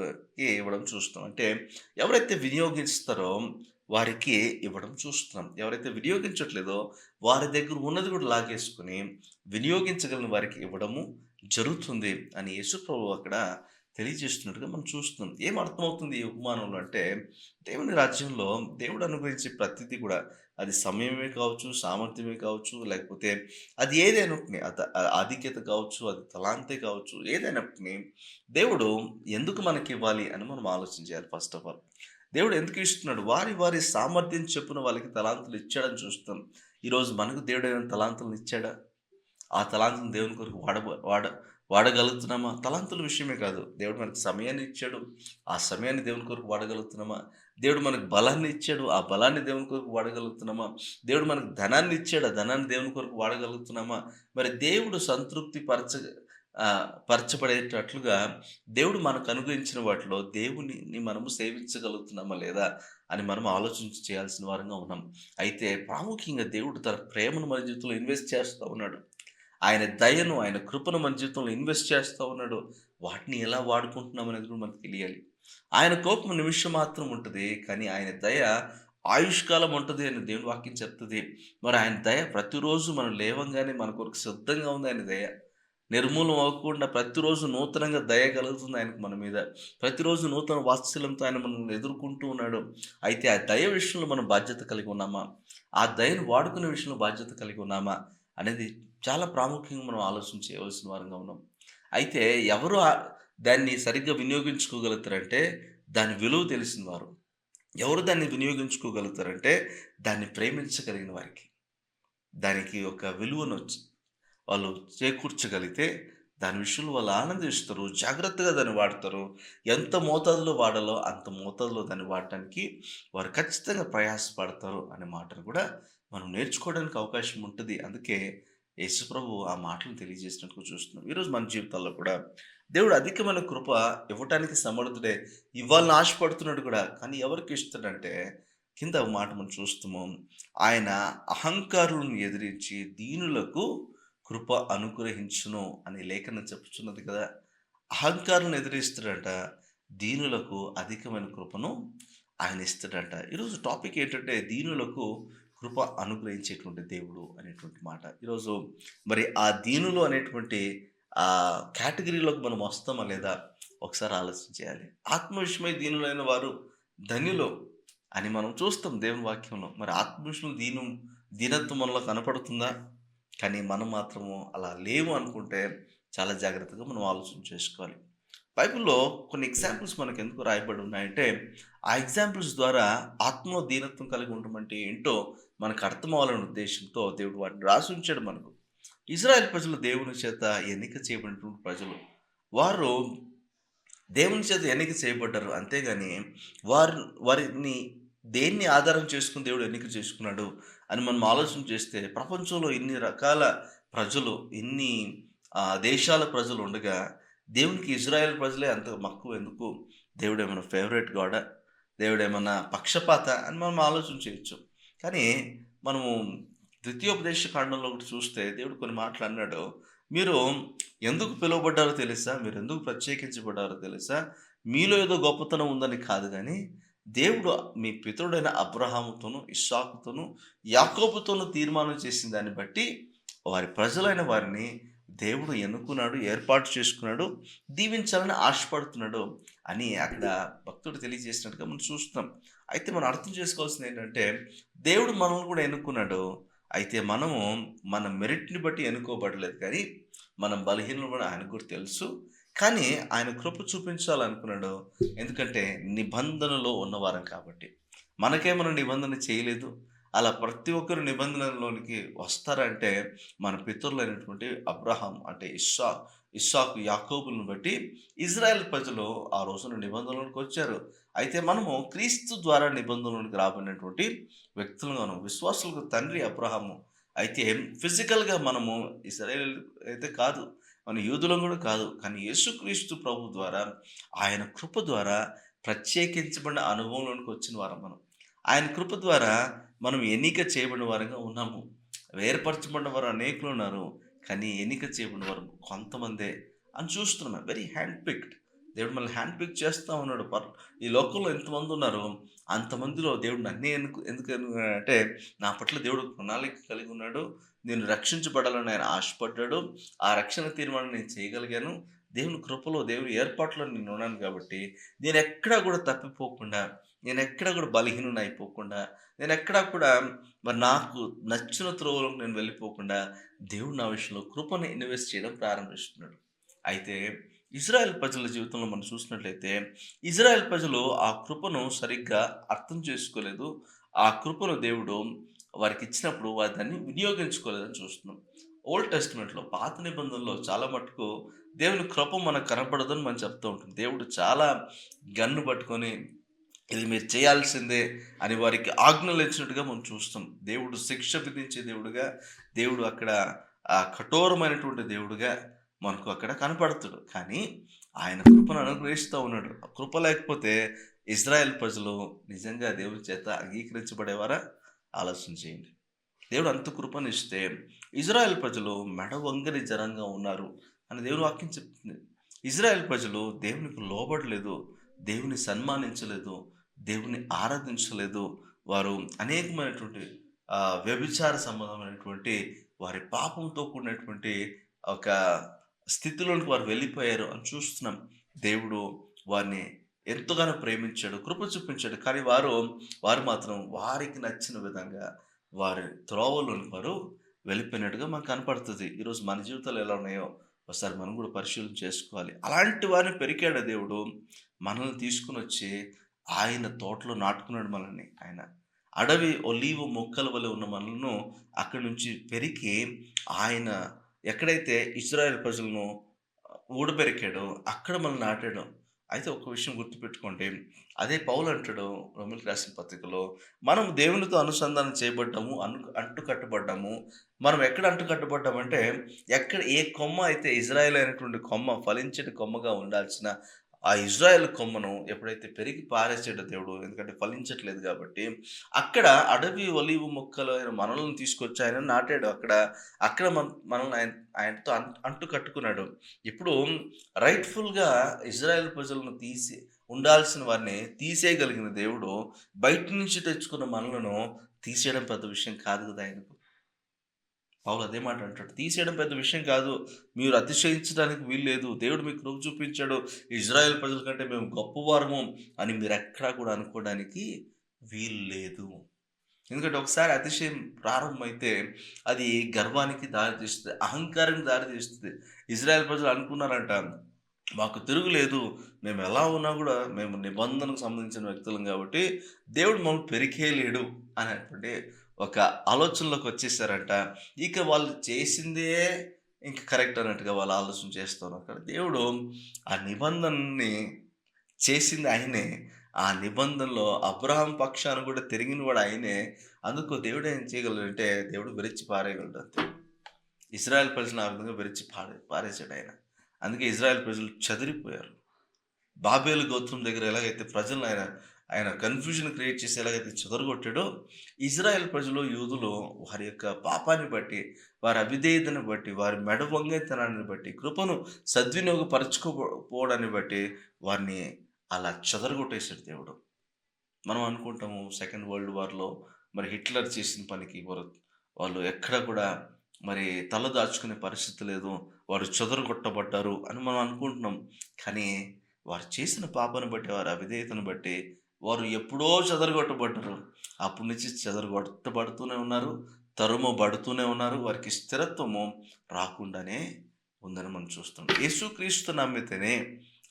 ఇవ్వడం చూస్తాం. అంటే ఎవరైతే వినియోగిస్తారో వారికి ఇవ్వడం చూస్తున్నాం. ఎవరైతే వినియోగించట్లేదో వారి దగ్గర ఉన్నది కూడా లాగేసుకొని వినియోగించగలిగిన వారికి ఇవ్వడము జరుగుతుంది అని యేసుప్రభువు అక్కడ తెలియజేస్తున్నట్టుగా మనం చూస్తున్నాం. ఏం అర్థమవుతుంది ఈ ఉపమానంలో అంటే, దేవుని రాజ్యంలో దేవుడు అనుగ్రహించే ప్రతీది కూడా అది సమయమే కావచ్చు, సామర్థ్యమే కావచ్చు, లేకపోతే అది ఏదైనప్పటిని ఆధిక్యత కావచ్చు, అది తలాంతే కావచ్చు, ఏదైనప్పటిని దేవుడు ఎందుకు మనకివ్వాలి అని మనం ఆలోచన చేయాలి ఫస్ట్ ఆఫ్ ఆల్. దేవుడు ఎందుకు ఇస్తున్నాడు? వారి వారి సామర్థ్యం చొప్పున వాళ్ళకి తలాంతులు ఇచ్చాడని చూస్తాం. ఈరోజు మనకు దేవుడు ఏమైనా తలాంతులను ఇచ్చాడా? ఆ తలాంతులను దేవుని కొరకు వాడగలుగుతున్నామా? తలాంతుల విషయమే కాదు. దేవుడు మనకు సమయాన్ని ఇచ్చాడు. ఆ సమయాన్ని దేవుని కొరకు వాడగలుగుతున్నామా? దేవుడు మనకు బలాన్ని ఇచ్చాడు. ఆ బలాన్ని దేవుని కొరకు వాడగలుగుతున్నామా? దేవుడు మనకు ధనాన్ని ఇచ్చాడు. ఆ ధనాన్ని దేవుని కొరకు వాడగలుగుతున్నామా? మరి దేవుడు సంతృప్తి పరచబడేటట్లుగా దేవుడు మనకు అనుగ్రహించిన వాటిలో దేవునిని మనము సేవించగలుగుతున్నామా లేదా అని మనం ఆలోచించి చేయాల్సిన వారంగా ఉన్నాం. అయితే ప్రాముఖ్యంగా దేవుడు తన ప్రేమను మన జీవితంలో ఇన్వెస్ట్ చేస్తా ఉన్నాడు. ఆయన దయను, ఆయన కృపను మన జీవితంలో ఇన్వెస్ట్ చేస్తా ఉన్నాడు. వాటిని ఎలా వాడుకుంటున్నాం అనేది కూడా మనకు తెలియాలి. ఆయన కోపం నిమిషం మాత్రం ఉంటది. కానీ ఆయన దయ ఆయుష్కాలం ఉంటది అని దేవుని వాక్యం చెప్తది. మరి ఆయన దయ ప్రతిరోజు మనం లేవంగానే మన కొరకు సిద్ధంగా ఉంది ఆయన దయ. నిర్మూలం అవ్వకుండా ప్రతిరోజు నూతనంగా దయ కలుగుతుంది ఆయనకు మన మీద. ప్రతిరోజు నూతన వాత్సల్యంతో ఆయన మనల్ని ఎదుర్కొంటూ ఉన్నాడు. అయితే ఆ దయ విషయంలో మనం బాధ్యత కలిగి ఉన్నామా? ఆ దయను వాడుకునే విషయంలో బాధ్యత కలిగి ఉన్నామా? అనేది చాలా ప్రాముఖ్యంగా మనం ఆలోచన చేయవలసిన వారంగా ఉన్నాం. అయితే ఎవరు దాన్ని సరిగ్గా వినియోగించుకోగలుగుతారంటే దాని విలువ తెలిసిన వారు. ఎవరు దాన్ని వినియోగించుకోగలుగుతారంటే దాన్ని ప్రేమించగలిగిన వారికి. దానికి ఒక విలువనొచ్చి వాళ్ళు చేకూర్చగలిగితే దాని విషయంలో వాళ్ళు ఆనందిస్తారు. జాగ్రత్తగా దాన్ని వాడతారు. ఎంత మోతాదులో వాడాలో అంత మోతాదులో దాన్ని వాడటానికి వారు ఖచ్చితంగా ప్రయాసపడతారు అనే మాటను కూడా మనం నేర్చుకోవడానికి అవకాశం ఉంటది. అందుకే యేసుప్రభు ఆ మాటలను తెలియజేసినట్టుగా చూస్తున్నాం. ఈరోజు మన జీవితాల్లో కూడా దేవుడు అధికమైన కృప ఇవ్వటానికి సమర్థుడే. ఇవ్వాలని ఆశపడుతున్నాడు కూడా. కానీ ఎవరికి ఇస్తాడంటే కింద ఒక మాట మనం చూస్తాము. ఆయన అహంకారులను ఎదిరించి దీనులకు కృప అనుగ్రహించును అని లేఖనం చెప్పుచున్నది కదా! అహంకారులను ఎదిరిస్తాడంట. దీనులకు అధికమైన కృపను ఆయన ఇస్తాడంట. ఈరోజు టాపిక్ ఏంటంటే దీనులకు కృప అనుగ్రహించేటువంటి దేవుడు అనేటువంటి మాట. ఈరోజు మరి ఆ దీనులు అనేటువంటి కేటగిరీలోకి మనం వస్తామా లేదా ఒకసారి ఆలోచన చేయాలి. ఆత్మ విషయమై దీనులైన వారు ధన్యులు అని మనం చూస్తాం దేవుని వాక్యంలో. మరి ఆత్మ విషయంలో దీనత్వం మనలో కనపడుతుందా? కానీ మనం మాత్రము అలా లేము అనుకుంటే చాలా జాగ్రత్తగా మనం ఆలోచన చేసుకోవాలి. బైబిల్‌లో కొన్ని ఎగ్జాంపుల్స్ మనకెందుకు రాయబడి ఉన్నాయంటే, ఆ ఎగ్జాంపుల్స్ ద్వారా ఆత్మలో దీనత్వం కలిగి ఉండడం అంటే ఏంటో మనకు అర్థమవ్వాలనే ఉద్దేశ్యంతో దేవుడు వాటిని రాసుంచాడు మనకు. ఇజ్రాయెల్ ప్రజలు దేవుని చేత ఎన్నిక చేయబడినటువంటి ప్రజలు. వారు దేవుని చేత ఎన్నిక చేయబడ్డారు. అంతేగాని వారిని దేన్ని ఆధారం చేసుకొని దేవుడు ఎన్నిక చేసుకున్నాడు అని మనం ఆలోచన చేస్తే ప్రపంచంలో ఇన్ని రకాల ప్రజలు, ఇన్ని దేశాల ప్రజలు ఉండగా దేవునికి ఇజ్రాయెల్ ప్రజలే అంత మక్కువ ఎందుకు? దేవుడేమన్నా ఫేవరెట్ గాడా? దేవుడేమన్నా పక్షపాత అని మనం ఆలోచన చేయొచ్చు. కానీ మనము ద్వితీయోపదేశ కాండంలో ఒకటి చూస్తే దేవుడు కొన్ని మాటలు అన్నాడు. మీరు ఎందుకు పిలువబడ్డారో తెలుసా? మీరెందుకు ప్రత్యేకించబడ్డారో తెలుసా? మీలో ఏదో గొప్పతనం ఉందని కాదు గానీ, దేవుడు మీ పితరుడైన అబ్రహాముతోను, ఇస్సాకుతోను, యాకోబుతోను తీర్మానం చేసిన దాన్ని బట్టి వారి ప్రజలైన వారిని దేవుడు ఎన్నుకున్నాడు, ఏర్పాటు చేసుకున్నాడు, దీవించాలని ఆశపడుతున్నాడు అని అక్కడ భక్తుడు తెలియజేసినట్టుగా మనం చూస్తున్నాం. అయితే మనం అర్థం చేసుకోవాల్సింది ఏంటంటే, దేవుడు మనల్ని కూడా ఎన్నుకున్నాడు. అయితే మనము మన మెరిట్‌ని బట్టి ఎన్నుకోబడలేదు కానీ, మనం బలహీనులం కూడా ఆయనకు కూడా తెలుసు. కానీ ఆయన కృప చూపించాలనుకున్నాడు. ఎందుకంటే నిబంధనలో ఉన్నవారం కాబట్టి. మనకేమన్నా నిబంధన చేయలేదు. అలా ప్రతి ఒక్కరు నిబంధనలోనికి వస్తారంటే మన పితరులైనటువంటి అబ్రహాం అంటే ఇస్సాకు, యాకోబులను బట్టి ఇజ్రాయెల్ ప్రజలు ఆ రోజున నిబంధనలోనికి వచ్చారు. అయితే మనము క్రీస్తు ద్వారా నిబంధనలోనికి రాబడినటువంటి వ్యక్తులుగా ఉన్నాం. విశ్వాసులకు తండ్రి అబ్రహాము. అయితే ఫిజికల్‌గా మనము ఇశ్రాయేల్ అయితే కాదు. మన యూదులం కూడా కాదు. కానీ యేసుక్రీస్తు ప్రభు ద్వారా ఆయన కృప ద్వారా ప్రత్యేకించబడిన అనుభవంలోనికి వచ్చిన వారం మనం. ఆయన కృప ద్వారా మనం ఎన్నిక చేయబడిన వారంగా ఉన్నాము. వేరుపరచబడిన వారు అనేకులున్నారు. కానీ ఎన్నిక చేయబడిన వారు కొంతమందే అని చూస్తున్నాం. Very hand picked. దేవుడు మనల్ని హ్యాండ్ పిక్ చేస్తా ఉన్నాడు. ఈ లోకంలో ఎంతమంది ఉన్నారో అంతమందిలో దేవుడు నన్నే ఎందుకు ఎన్నుకున్నాడంటే నా పట్ల దేవుడు ప్రణాళిక కలిగి ఉన్నాడు. నేను రక్షించబడాలని ఆయన ఆశపడ్డాడు. ఆ రక్షణ తీర్మానం నేను చేయగలిగాను. దేవుని కృపలో, దేవుని ఏర్పాట్లో నేను ఉన్నాను కాబట్టి నేనెక్కడా కూడా తప్పిపోకుండా, నేనెక్కడా కూడా బలహీనుడినైపోకుండా, నేనెక్కడా కూడా మరి నాకు నచ్చిన త్రోవలోకి నేను వెళ్ళిపోకుండా దేవుడు నా విషయంలో కృపను ఇన్వెస్ట్ చేయడం ప్రారంభిస్తున్నాడు. అయితే ఇజ్రాయెల్ ప్రజల జీవితంలో మనం చూసినట్లయితే ఇజ్రాయెల్ ప్రజలు ఆ కృపను సరిగ్గా అర్థం చేసుకోలేదు. ఆ కృపను దేవుడు వారికిచ్చినప్పుడు వారు దాన్ని వినియోగించుకోలేదని చూస్తున్నాం. ఓల్డ్ టెస్టిమెంట్‌లో పాత నిబంధనలో చాలా మటుకు దేవుని కృప మనకు కనపడదని మనం చెప్తూ ఉంటాం. దేవుడు చాలా గన్ను పట్టుకొని ఇది మీరు చేయాల్సిందే అని వారికి ఆజ్ఞలు ఇచ్చినట్టుగా మనం చూస్తాం. దేవుడు శిక్ష విధించే దేవుడుగా, దేవుడు అక్కడ కఠోరమైనటువంటి దేవుడుగా మనకు అక్కడ కనపడతాడు. కానీ ఆయన కృపను అనుగ్రహిస్తూ ఉన్నాడు. ఆ కృప లేకపోతే ఇజ్రాయెల్ ప్రజలు నిజంగా దేవుని చేత అంగీకరించబడేవారా? ఆలోచన చేయండి. దేవుడు అంత కృపనిస్తే ఇజ్రాయెల్ ప్రజలు మెడ వంగని జనంగా ఉన్నారు అని దేవుని వాక్యం చెప్తుంది. ఇజ్రాయెల్ ప్రజలు దేవునికి లోబడలేదు, దేవుని సన్మానించలేదు, దేవుని ఆరాధించలేదు. వారు అనేకమైనటువంటి వ్యభిచార సంబంధమైనటువంటి వారి పాపంతో కూడినటువంటి ఒక స్థితిలోనికి వారు వెళ్ళిపోయారు అని చూస్తున్నాం. దేవుడు వారిని ఎంతగానో ప్రేమించాడు, కృప చూపించాడు. కానీ వారు మాత్రం వారికి నచ్చిన విధంగా వారి త్రోవలోనికి వారు వెళ్ళిపోయినట్టుగా మనకు కనపడుతుంది. ఈరోజు మన జీవితాలు ఎలా ఉన్నాయో ఒకసారి మనం కూడా పరిశీలన చేసుకోవాలి. అలాంటి వారిని పెరికాడు దేవుడు. మనల్ని తీసుకొనొచ్చి ఆయన తోటలో నాటుకున్నాడు మనల్ని. ఆయన అడవి ఒలీవ మొక్కల వలె ఉన్న మనలను అక్కడి నుంచి పెరికి ఆయన ఎక్కడైతే ఇశ్రాయేల్ ప్రజలను ఊడబెరికాడో అక్కడ మనల్ని నాటాడు. అయితే ఒక విషయం గుర్తుపెట్టుకోండి. అదే పౌలు అంటాడు రోమీయులకు రాసిన పత్రికలో, మనం దేవునితో అనుసంధానం చేయబడ్డాము, అంటు కట్టబడ్డాము. మనం ఎక్కడ అంటు కట్టబడ్డామంటే, ఎక్కడ ఏ కొమ్మ అయితే ఇజ్రాయేల్ అయినటువంటి కొమ్మ ఫలించటి కొమ్మగా ఉండాల్సిన ఆ ఇజ్రాయేల్ కొమ్మను ఎప్పుడైతే పెరిగి పారేసాడో దేవుడు, ఎందుకంటే ఫలించట్లేదు కాబట్టి, అక్కడ అడవి ఒలీవ మొక్కలు అయిన మనల్ని తీసుకొచ్చి ఆయన నాటాడు. అక్కడ మనల్ని ఆయనతో అంటు కట్టుకున్నాడు. ఇప్పుడు రైట్‌ఫుల్‌గా ఇజ్రాయేల్ ప్రజలను ఉండాల్సిన వారిని తీసేయగలిగిన దేవుడు, బయట నుంచి తెచ్చుకున్న మనలను తీసేయడం పెద్ద విషయం కాదు కదా ఆయనకు. పౌలు అదే మాట అంటాడు. తీసేయడం పెద్ద విషయం కాదు. మీరు అతిశయించడానికి వీల్లేదు. దేవుడు మీకు కృప చూపించాడు. ఇజ్రాయేల్ ప్రజల కంటే మేము గొప్పవారము అని మీరెక్కడా కూడా అనుకోవడానికి వీలు లేదు. ఎందుకంటే ఒకసారి అతిశయం ప్రారంభమైతే అది గర్వానికి దారితీస్తుంది. అహంకారానికి దారితీస్తుంది. ఇజ్రాయేల్ ప్రజలు అనుకున్నారంట, మాకు తిరుగులేదు. మేము ఎలా ఉన్నా గూడా మేము నిబంధనకు సంబంధించిన వ్యక్తులం గాబట్టి దేవుడు మమ్మల్ని పెరికేయలేడు అనేటువంటి ఒక ఆలోచనలోకి వచ్చేసారంట. ఇక వాళ్ళు చేసిందే ఇంక కరెక్ట్ అన్నట్టుగా వాళ్ళు ఆలోచన చేస్తున్నారు. కానీ దేవుడు ఆ నిబంధనని చేసింది ఆయనే. ఆ నిబంధనలో అబ్రాహాం పక్షాన కూడా తిరిగినవాడు ఆయనే. అందుకు దేవుడు ఏం చేయగలడంటే దేవుడు విరిచి పారేయగలడు అంతే. ఇశ్రాయేల్ ప్రజలను ఆ విధంగా విరిచి పారేసాడు ఆయన. అందుకే ఇజ్రాయెల్ ప్రజలు చెదిరిపోయారు. బాబేలు గోత్రం దగ్గర ఎలాగైతే ప్రజలను ఆయన ఆయన కన్‌ఫ్యూజన్ క్రియేట్ చేసి ఎలాగైతే చెదరగొట్టాడో, ఇజ్రాయెల్ ప్రజలు, యూదులు వారి యొక్క పాపాన్ని బట్టి, వారి అవిధేయతను బట్టి, వారి మెడ వంగెతనాన్ని బట్టి, కృపను పోవడాన్ని బట్టి వారిని అలా చెదరగొట్టేసాడు దేవుడు. మనం అనుకుంటాము సెకండ్ వరల్డ్ వార్‌లో మరి హిట్లర్ చేసిన పనికి వాళ్ళు ఎక్కడ కూడా మరి తల దాచుకునే పరిస్థితి లేదు. వారు చెదరగొట్టబడ్డారు అని మనం అనుకుంటున్నాం. కానీ వారు చేసిన పాపాన్ని బట్టి, వారి అవిధేయతను బట్టి వారు ఎప్పుడో చెదరగొట్టబడ్డారు. అప్పటి నుంచి చెదరగొట్టబడుతూనే ఉన్నారు. తరుమబడుతూనే ఉన్నారు. వారికి స్థిరత్వము రాకుండానే ఉందని మనం చూస్తున్నాం. యేసుక్రీస్తు నమ్మితేనే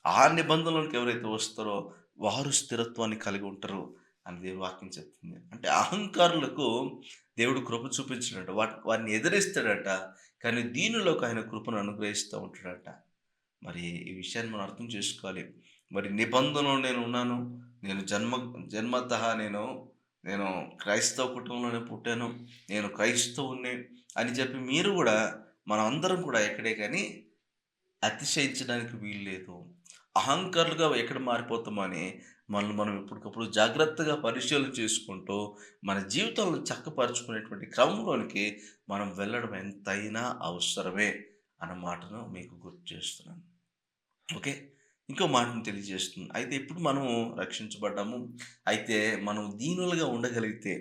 ఆ నిబంధనలోకి ఎవరైతే వస్తారో వారు స్థిరత్వాన్ని కలిగి ఉంటారు అని దేవుని వాక్యం చెప్తుంది. అంటే అహంకారులకు దేవుడు కృప చూపించడంట. వారిని ఎదిరిస్తాడట. కానీ దీనులకు ఆయన కృపను అనుగ్రహిస్తూ ఉంటాడట. మరి ఈ విషయాన్ని మనం అర్థం చేసుకోవాలి. మరి నిబంధనలో నేను ఉన్నాను. నేను జన్మతః నేను క్రైస్తవ కుటుంబంలోనే పుట్టాను. నేను క్రైస్తవుడిని అని చెప్పి మీరు కూడా, మనం అందరం కూడా ఎక్కడే కానీ అతిశయించడానికి వీల్లేదు. అహంకారులుగా ఎక్కడ మారిపోతామని మనల్ని మనం ఎప్పటికప్పుడు జాగ్రత్తగా పరిశీలన చేసుకుంటూ, మన జీవితాలను చక్కపరుచుకునేటువంటి క్రమంలోనికి మనం వెళ్ళడం ఎంతైనా అవసరమే అన్న మాటను మీకు గుర్తు చేస్తున్నాను. ఓకే. ఇంకో మాటను తెలియజేస్తుంది. అయితే ఇప్పుడు మనము రక్షించబడ్డాము. అయితే మనం దీనులుగా ఉండగలిగితే,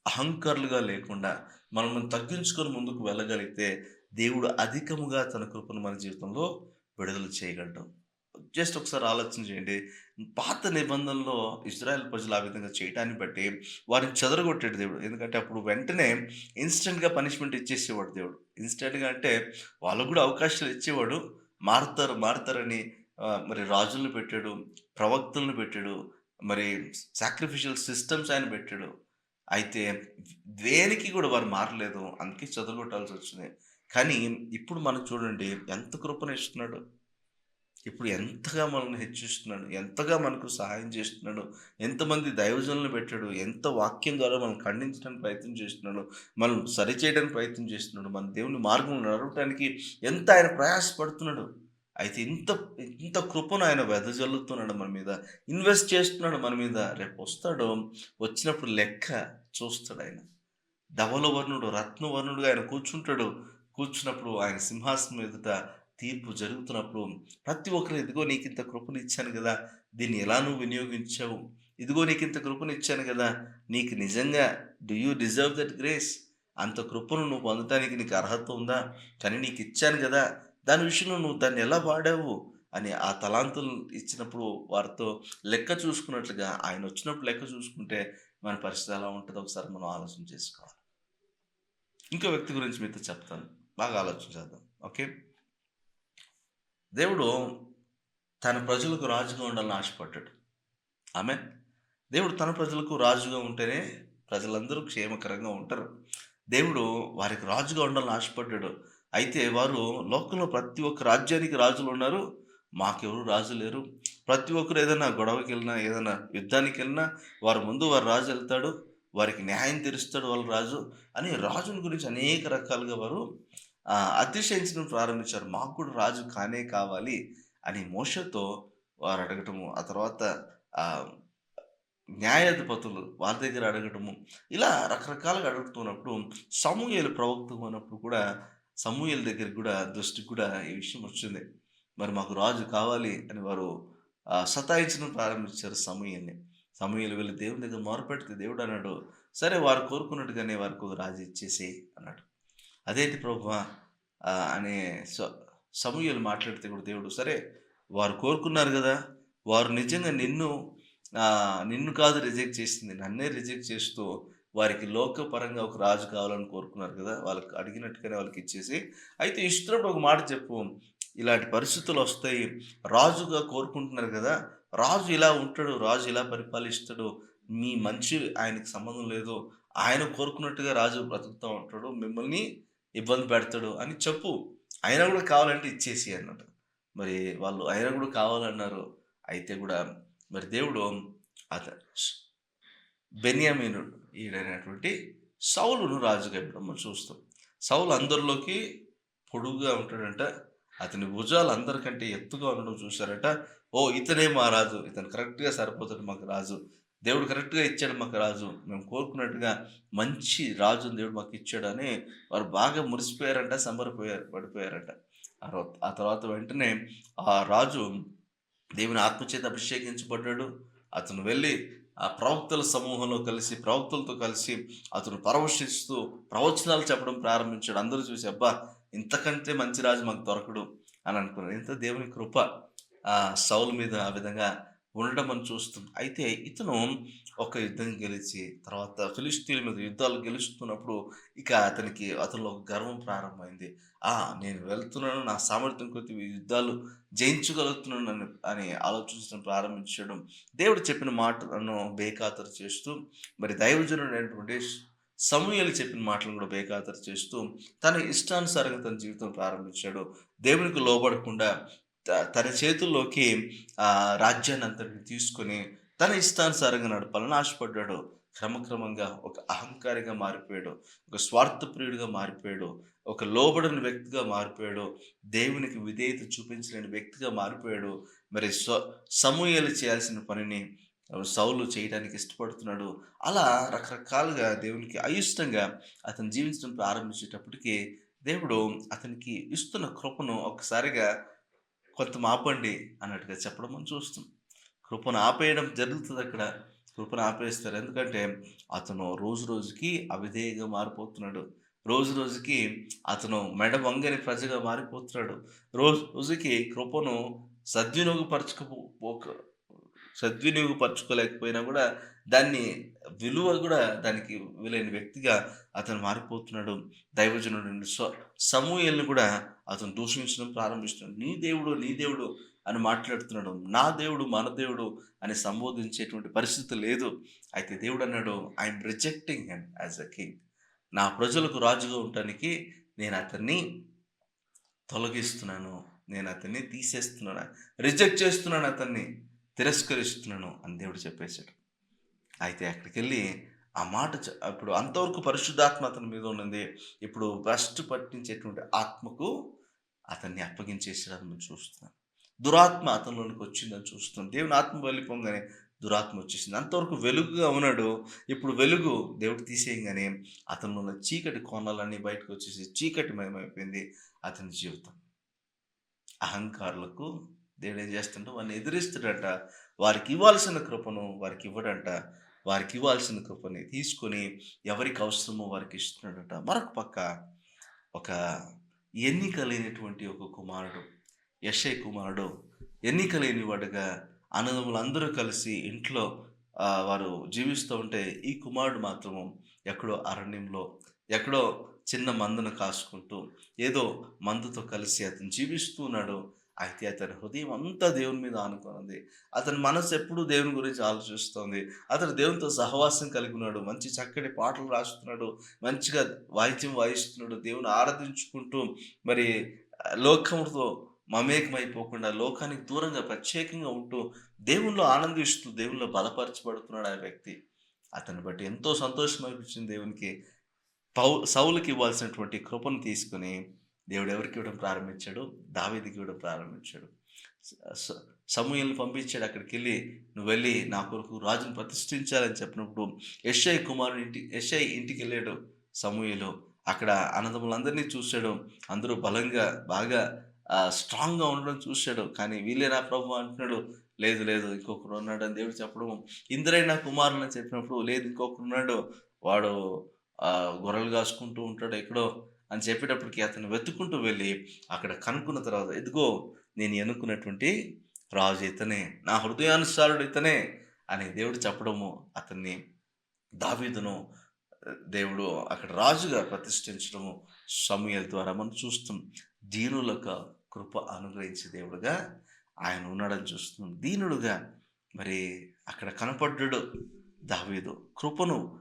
అహంకారులుగా లేకుండా మనల్ని తగ్గించుకొని ముందుకు వెళ్ళగలిగితే, దేవుడు అధికముగా తన కృపను మన జీవితంలో విడుదల చేయగలడు. జస్ట్ ఒకసారి ఆలోచన చేయండి. పాత నిబంధనలో ఇజ్రాయెల్ ప్రజలు ఆ విధంగా చేయటాన్ని బట్టి వారిని చెదరగొట్టాడు దేవుడు. ఎందుకంటే అప్పుడు వెంటనే ఇన్‌స్టంట్‌గా పనిష్మెంట్ ఇచ్చేసేవాడు దేవుడు. ఇన్‌స్టంట్‌గా అంటే వాళ్ళకు కూడా అవకాశాలు ఇచ్చేవాడు. మారతారని మరి రాజులను పెట్టాడు, ప్రవక్తలను పెట్టాడు, మరి సాక్రిఫిషియల్ సిస్టమ్స్ ఆయన పెట్టాడు. అయితే దేనికి కూడా వారు మారలేదు. అందుకే చెదరగొట్టాల్సొచ్చింది. కానీ ఇప్పుడు మనం చూడండి ఎంత కృపనిస్తున్నాడు. ఇప్పుడు ఎంతగా మనల్ని హెచ్చిస్తున్నాడు. ఎంతగా మనకు సహాయం చేస్తున్నాడు. ఎంతమంది దైవజనులను పెట్టాడు. ఎంత వాక్యం ద్వారా మనల్ని ఖండించడానికి ప్రయత్నం చేస్తున్నాడు. మనం సరిచేయడానికి ప్రయత్నం చేస్తున్నాడు. మన దేవుని మార్గంలో నడవటానికి ఎంత ఆయన ప్రయాసపడుతున్నాడు. అయితే ఇంత కృపను ఆయన వెదజల్లుతున్నాడు మన మీద. ఇన్వెస్ట్ చేస్తున్నాడు మన మీద. రేపు వస్తాడు. వచ్చినప్పుడు లెక్క చూస్తాడాయన. ధవలవర్ణుడు, రత్నవర్ణుడుగా ఆయన కూర్చుంటాడు. కూర్చున్నప్పుడు ఆయన సింహాసనం ఎదుట తీర్పు జరుగుతున్నప్పుడు ప్రతి ఒక్కరు, ఇదిగో నీకింత కృపనిచ్చాను కదా, దీన్ని ఎలా నువ్వు వినియోగించావు? ఇదిగో నీకింత కృపనిచ్చాను కదా, నీకు నిజంగా do you deserve that grace? అంత కృపను నువ్వు పొందటానికి నీకు అర్హత ఉందా? కానీ నీకు ఇచ్చాను కదా, దాని విషయంలో నువ్వు దాన్ని ఎలా వాడావు అని ఆ తలాంతులు ఇచ్చినప్పుడు వారితో లెక్క చూసుకున్నట్లుగా ఆయన వచ్చినప్పుడు లెక్క చూసుకుంటే మన పరిస్థితి ఎలా ఉంటుందో ఒకసారి మనం ఆలోచన చేసుకోవాలి. ఇంకో వ్యక్తి గురించి మీతో చెప్తాను. బాగా ఆలోచన చేద్దాం. ఓకే. దేవుడు తన ప్రజలకు రాజుగా ఉండాలని ఆశపడ్డాడు. ఆమేన్. దేవుడు తన ప్రజలకు రాజుగా ఉంటేనే ప్రజలందరూ క్షేమకరంగా ఉంటారు. దేవుడు వారికి రాజుగా ఉండాలని ఆశపడ్డాడు. అయితే వారు లోకంలో ప్రతి ఒక్క రాజ్యానికి రాజులున్నారు. మాకెవరు రాజు లేరు. ప్రతి ఒక్కరు ఏదైనా గొడవకెళ్ళినా, ఏదైనా యుద్ధానికెళ్ళినా వారి రాజు ఎళ్తాడు. వారికి న్యాయం తీరుస్తాడు వాళ్ళ రాజు అని రాజుని గురించి అనేక రకాలుగా వారు అతిశయించడం ప్రారంభించారు. మాకు కూడా రాజు కానే కావాలి అని మోషేతో వారు అడగటము. ఆ తర్వాత ఆహ్, న్యాయాధిపతులు వాళ్ళ దగ్గర అడగటము. ఇలా రకరకాలుగా అడుగుతున్నప్పుడు సమూయేలు ప్రవక్త ఉన్నప్పుడు కూడా సమూయేలు దగ్గరికి కూడా దృష్టికి కూడా ఈ విషయం వచ్చింది. మరి మాకు రాజు కావాలి అని వారు సతాయించడం ప్రారంభించారు సమూయేలుని. సమూయేలు వెళ్లి దేవుని దగ్గర మొరపెడితే దేవుడు అన్నాడు, "సరే వారు కోరుకున్నట్టుగానే వారికి ఒక రాజు ఇచ్చేసేయి" అన్నాడు. "అదేంటి ప్రభువా" అనే స సమూయేలు మాట్లాడితే కూడా దేవుడు, "సరే వారు కోరుకున్నారు గదా! వారు నిజంగా నిన్ను కాదు రిజెక్ట్ చేసింది. నన్నే రిజెక్ట్ చేస్తూ వారికి లోకపరంగా ఒక రాజు కావాలని కోరుకున్నారు కదా! వాళ్ళకి అడిగినట్టుగానే వాళ్ళకిచ్చేసి, అయితే ఇస్తున్నప్పుడు ఒక మాట చెప్పు. ఇలాంటి పరిస్థితులొస్తాయి. రాజుగా కోరుకుంటున్నారు గదా! రాజు ఇలా ఉంటాడు. రాజు ఇలా పరిపాలిస్తాడు. మీ మంచి ఆయనకి సంబంధం లేదు. ఆయన కోరుకున్నట్టుగా రాజు బ్రతుకుతా ఉంటాడు. మిమ్మల్ని ఇబ్బంది పెడతాడు అని చెప్పు. అయినా గూడా కావాలంటే ఇచ్చేసేయి అన్నాడు. మరి వాళ్ళు అయినా గూడా కావాలన్నారు. అయితే గూడా మరి దేవుడు అత బెన్యామీను ఈడైనటువంటి సౌలును రాజుగా ఇవ్వడం మనం చూస్తాం. సౌలు అందరిలోకి పొడువుగా ఉంటాడంట. అతని భుజాలు అందరికంటే ఎత్తుగా ఉండడం చూసారట. ఓహ్! ఇతనే మా రాజు. ఇతను కరెక్ట్‌గా సరిపోతాడు మాకు రాజు. దేవుడు కరెక్ట్‌గా ఇచ్చాడు మాకు రాజు. మేము కోరుకున్నట్టుగా మంచి రాజుని దేవుడు మాకిచ్చాడని వారు బాగా మురిసిపోయారంట, పడిపోయారట. ఆ తర్వాత వెంటనే ఆ రాజు దేవుని ఆత్మచేత అభిషేకించబడ్డాడు. అతను వెళ్ళి ఆ ప్రవక్తల సమూహంలో కలిసి, ప్రవక్తలతో కలిసి అతను పరవశిస్తూ ప్రవచనాలు చెప్పడం ప్రారంభించాడు. అందరూ చూసి అబ్బా! ఇంతకంటే మంచి రాజు మాకు దొరకడు అని అనుకున్నారు. ఇంత దేవుని కృప సౌలు మీద ఆ విధంగా ఉండడం మనం చూస్తాం. అయితే ఇతను ఒక యుద్ధం గెలిచి తర్వాత ఫిలిష్తీయుల మీద యుద్ధాలు గెలుస్తున్నప్పుడు ఇక అతనిలో ఒక గర్వం ప్రారంభమైంది. నేను వెళ్తున్నాను. నా సామర్థ్యం కొద్దీ ఈ యుద్ధాలు జయించగలుగుతున్నాను అని ఆలోచించడం ప్రారంభించడం. దేవుడు చెప్పిన మాటలను బేఖాతరు చేస్తూ మరి దైవజనుడైనటువంటి సమూయేలు చెప్పిన మాటలను కూడా బేఖాతరు చేస్తూ తన ఇష్టానుసారంగా తన జీవితం ప్రారంభించాడు. దేవునికి లోబడకుండా తన చేతుల్లోకి రాజ్యాన్నంతటిని తీసుకొని తన ఇష్టానుసారంగా నడపాలని ఆశపడ్డాడు. క్రమక్రమంగా ఒక అహంకారిగా మారిపోయాడు. ఒక స్వార్థప్రియుడిగా మారిపోయాడు. ఒక లోబడని వ్యక్తిగా మారిపోయాడు. దేవునికి విధేయత చూపించలేని వ్యక్తిగా మారిపోయాడు. మరి సమూయేలు చేయాల్సిన పనిని సౌలు చేయడానికి ఇష్టపడుతున్నాడు. అలా రకరకాలుగా దేవునికి అయిష్టంగా అతను జీవించడం ప్రారంభించేటప్పటికి దేవుడు అతనికి ఇస్తున్న కృపను ఒక్కసారిగా కొంత ఆపండి అన్నట్టుగా చెప్పడం మనం చూస్తాం. కృపను ఆపేయడం జరుగుతదక్కడ. కృపను ఆపేస్తారు. ఎందుకంటే అతను రోజు రోజుకి అవిధేయంగా మారిపోతున్నాడు. రోజు రోజుకి అతను మెడ వంగని ప్రజగా మారిపోతున్నాడు. రోజు రోజుకి కృపను సద్వినియోగపరచకపోక సద్వినియోగపరచుకోలేకపోయినా గూడా దాన్ని విలువ గూడా దానికి ఇవ్వలేని వ్యక్తిగా అతను మారిపోతున్నాడు. దైవజనుడు సమూయేలుని గూడా అతను దూషించడం ప్రారంభిస్తున్నాడు. నీ దేవుడు అని మాట్లాడుతున్నాడు. నా దేవుడు, మన దేవుడు అని సంబోధించేటువంటి పరిస్థితి లేదు. అయితే దేవుడన్నాడు, I'm rejecting him as a king. నా ప్రజలకు రాజుగా ఉండటానికి నేను అతన్ని తొలగిస్తున్నాను. నేను అతన్ని తీసేస్తున్నాను. రిజెక్ట్ చేస్తున్నాను అతన్ని. తిరస్కరిస్తున్నాను అని దేవుడు చెప్పేసాడు. అయితే అక్కడికెళ్ళి ఆ మాట అప్పుడు అంతవరకు పరిశుద్ధాత్మ అతని మీద ఉన్నది. ఇప్పుడు భ్రష్టు పట్టించేటువంటి ఆత్మకు అతన్ని అప్పగించేసాడని మనం చూస్తున్నాం. దురాత్మ అతనిలోనికి వచ్చిందని చూస్తున్నాం. దేవుని ఆత్మ వెళ్ళిపోగానే దురాత్మ వచ్చేసింది. అంతవరకు వెలుగుగా ఉన్నాడు. ఇప్పుడు వెలుగు దేవుడు తీసేయంగానే అతనిలో ఉన్న చీకటి కోణాలన్నీ బయటకు వచ్చేసి చీకటిమయమైపోయింది అతని జీవితం. అహంకారులకు దేవుడు ఏం చేస్తుంటే వారిని ఎదిరిస్తాడట. వారికి ఇవ్వాల్సిన కృపను వారికి ఇవ్వడంట. వారికి ఇవ్వాల్సిన కృపని తీసుకొని ఎవరికి అవసరమో వారికి ఇస్తున్నాడట. మరొక పక్క ఒక ఎన్నిక లేనటువంటి ఒక కుమారుడు, యెషై కుమారుడు ఎన్నిక లేనివాడుగా అన్నదమ్ములందరూ కలిసి ఇంట్లో వారు జీవిస్తూ ఉంటే ఈ కుమారుడు మాత్రము ఎక్కడో అరణ్యంలో ఎక్కడో చిన్న మందను కాసుకుంటూ ఏదో మందతో కలిసి అతను జీవిస్తూ ఉన్నాడు. అయితే అతని హృదయం అంతా దేవుని మీద ఆనుకున్నది. అతని మనస్సు ఎప్పుడూ దేవుని గురించి ఆలోచిస్తోంది. అతడు దేవునితో సహవాసం కలిగి ఉన్నాడు. మంచి చక్కటి పాటలు రాస్తున్నాడు. మంచిగా వాయిద్యం వాయిస్తున్నాడు. దేవుని ఆరాధించుకుంటూ మరి లోకముతో మమేకమైపోకుండా లోకానికి దూరంగా ప్రత్యేకంగా ఉంటూ దేవునిలో ఆనందిస్తూ దేవునిలో బలపరచబడుతున్నాడు ఆ వ్యక్తి. అతన్ని బట్టి ఎంతో సంతోషం అనిపించింది దేవునికి. సౌలుకి ఇవ్వాల్సినటువంటి కృపను తీసుకొని దేవుడు ఎవరికి ఇవ్వడం ప్రారంభించాడు? దావీదుకి ఇవ్వడం ప్రారంభించాడు. స స సమూయేలుని పంపించాడు అక్కడికెళ్ళి, "నువ్వెళ్ళి నా కొరకు రాజుని ప్రతిష్ఠించాలని" చెప్పినప్పుడు యెషై ఇంటికెళ్ళాడు సమూయేలు. అక్కడ అన్నదమ్ములందరినీ చూసాడు. అందరూ బలంగా బాగా స్ట్రాంగ్‌గా ఉండడం చూసాడు. కానీ "వీళ్ళేనా ప్రభు" అంటున్నాడు. "లేదు లేదు ఇంకొకడు ఉన్నాడని" దేవుడు చెప్పడం. "ఇందరే నా కుమారులని" చెప్పినప్పుడు, "లేదు ఇంకొకడున్నాడు. వాడు గొర్రెలు కాసుకుంటూ ఉంటాడు ఎక్కడో" అని చెప్పేటప్పటికి అతను వెతుక్కుంటూ వెళ్ళి అక్కడ కనుక్కున్న తర్వాత, "ఇదిగో నేను ఎన్నుకున్నటువంటి రాజు ఇతనే. నా హృదయానుసారుడు ఇతనే" అని దేవుడు చెప్పడము, అతన్ని దావీదును దేవుడు అక్కడ రాజుగా ప్రతిష్ఠించడము సమూయేలు ద్వారా మనం చూస్తున్నాం. దీనులకు కృప అనుగ్రహించే దేవుడుగా ఆయన ఉన్నాడని చూస్తున్నాం. దీనుడుగా మరి అక్కడ కనపడ్డాడు దావీదు. కృపను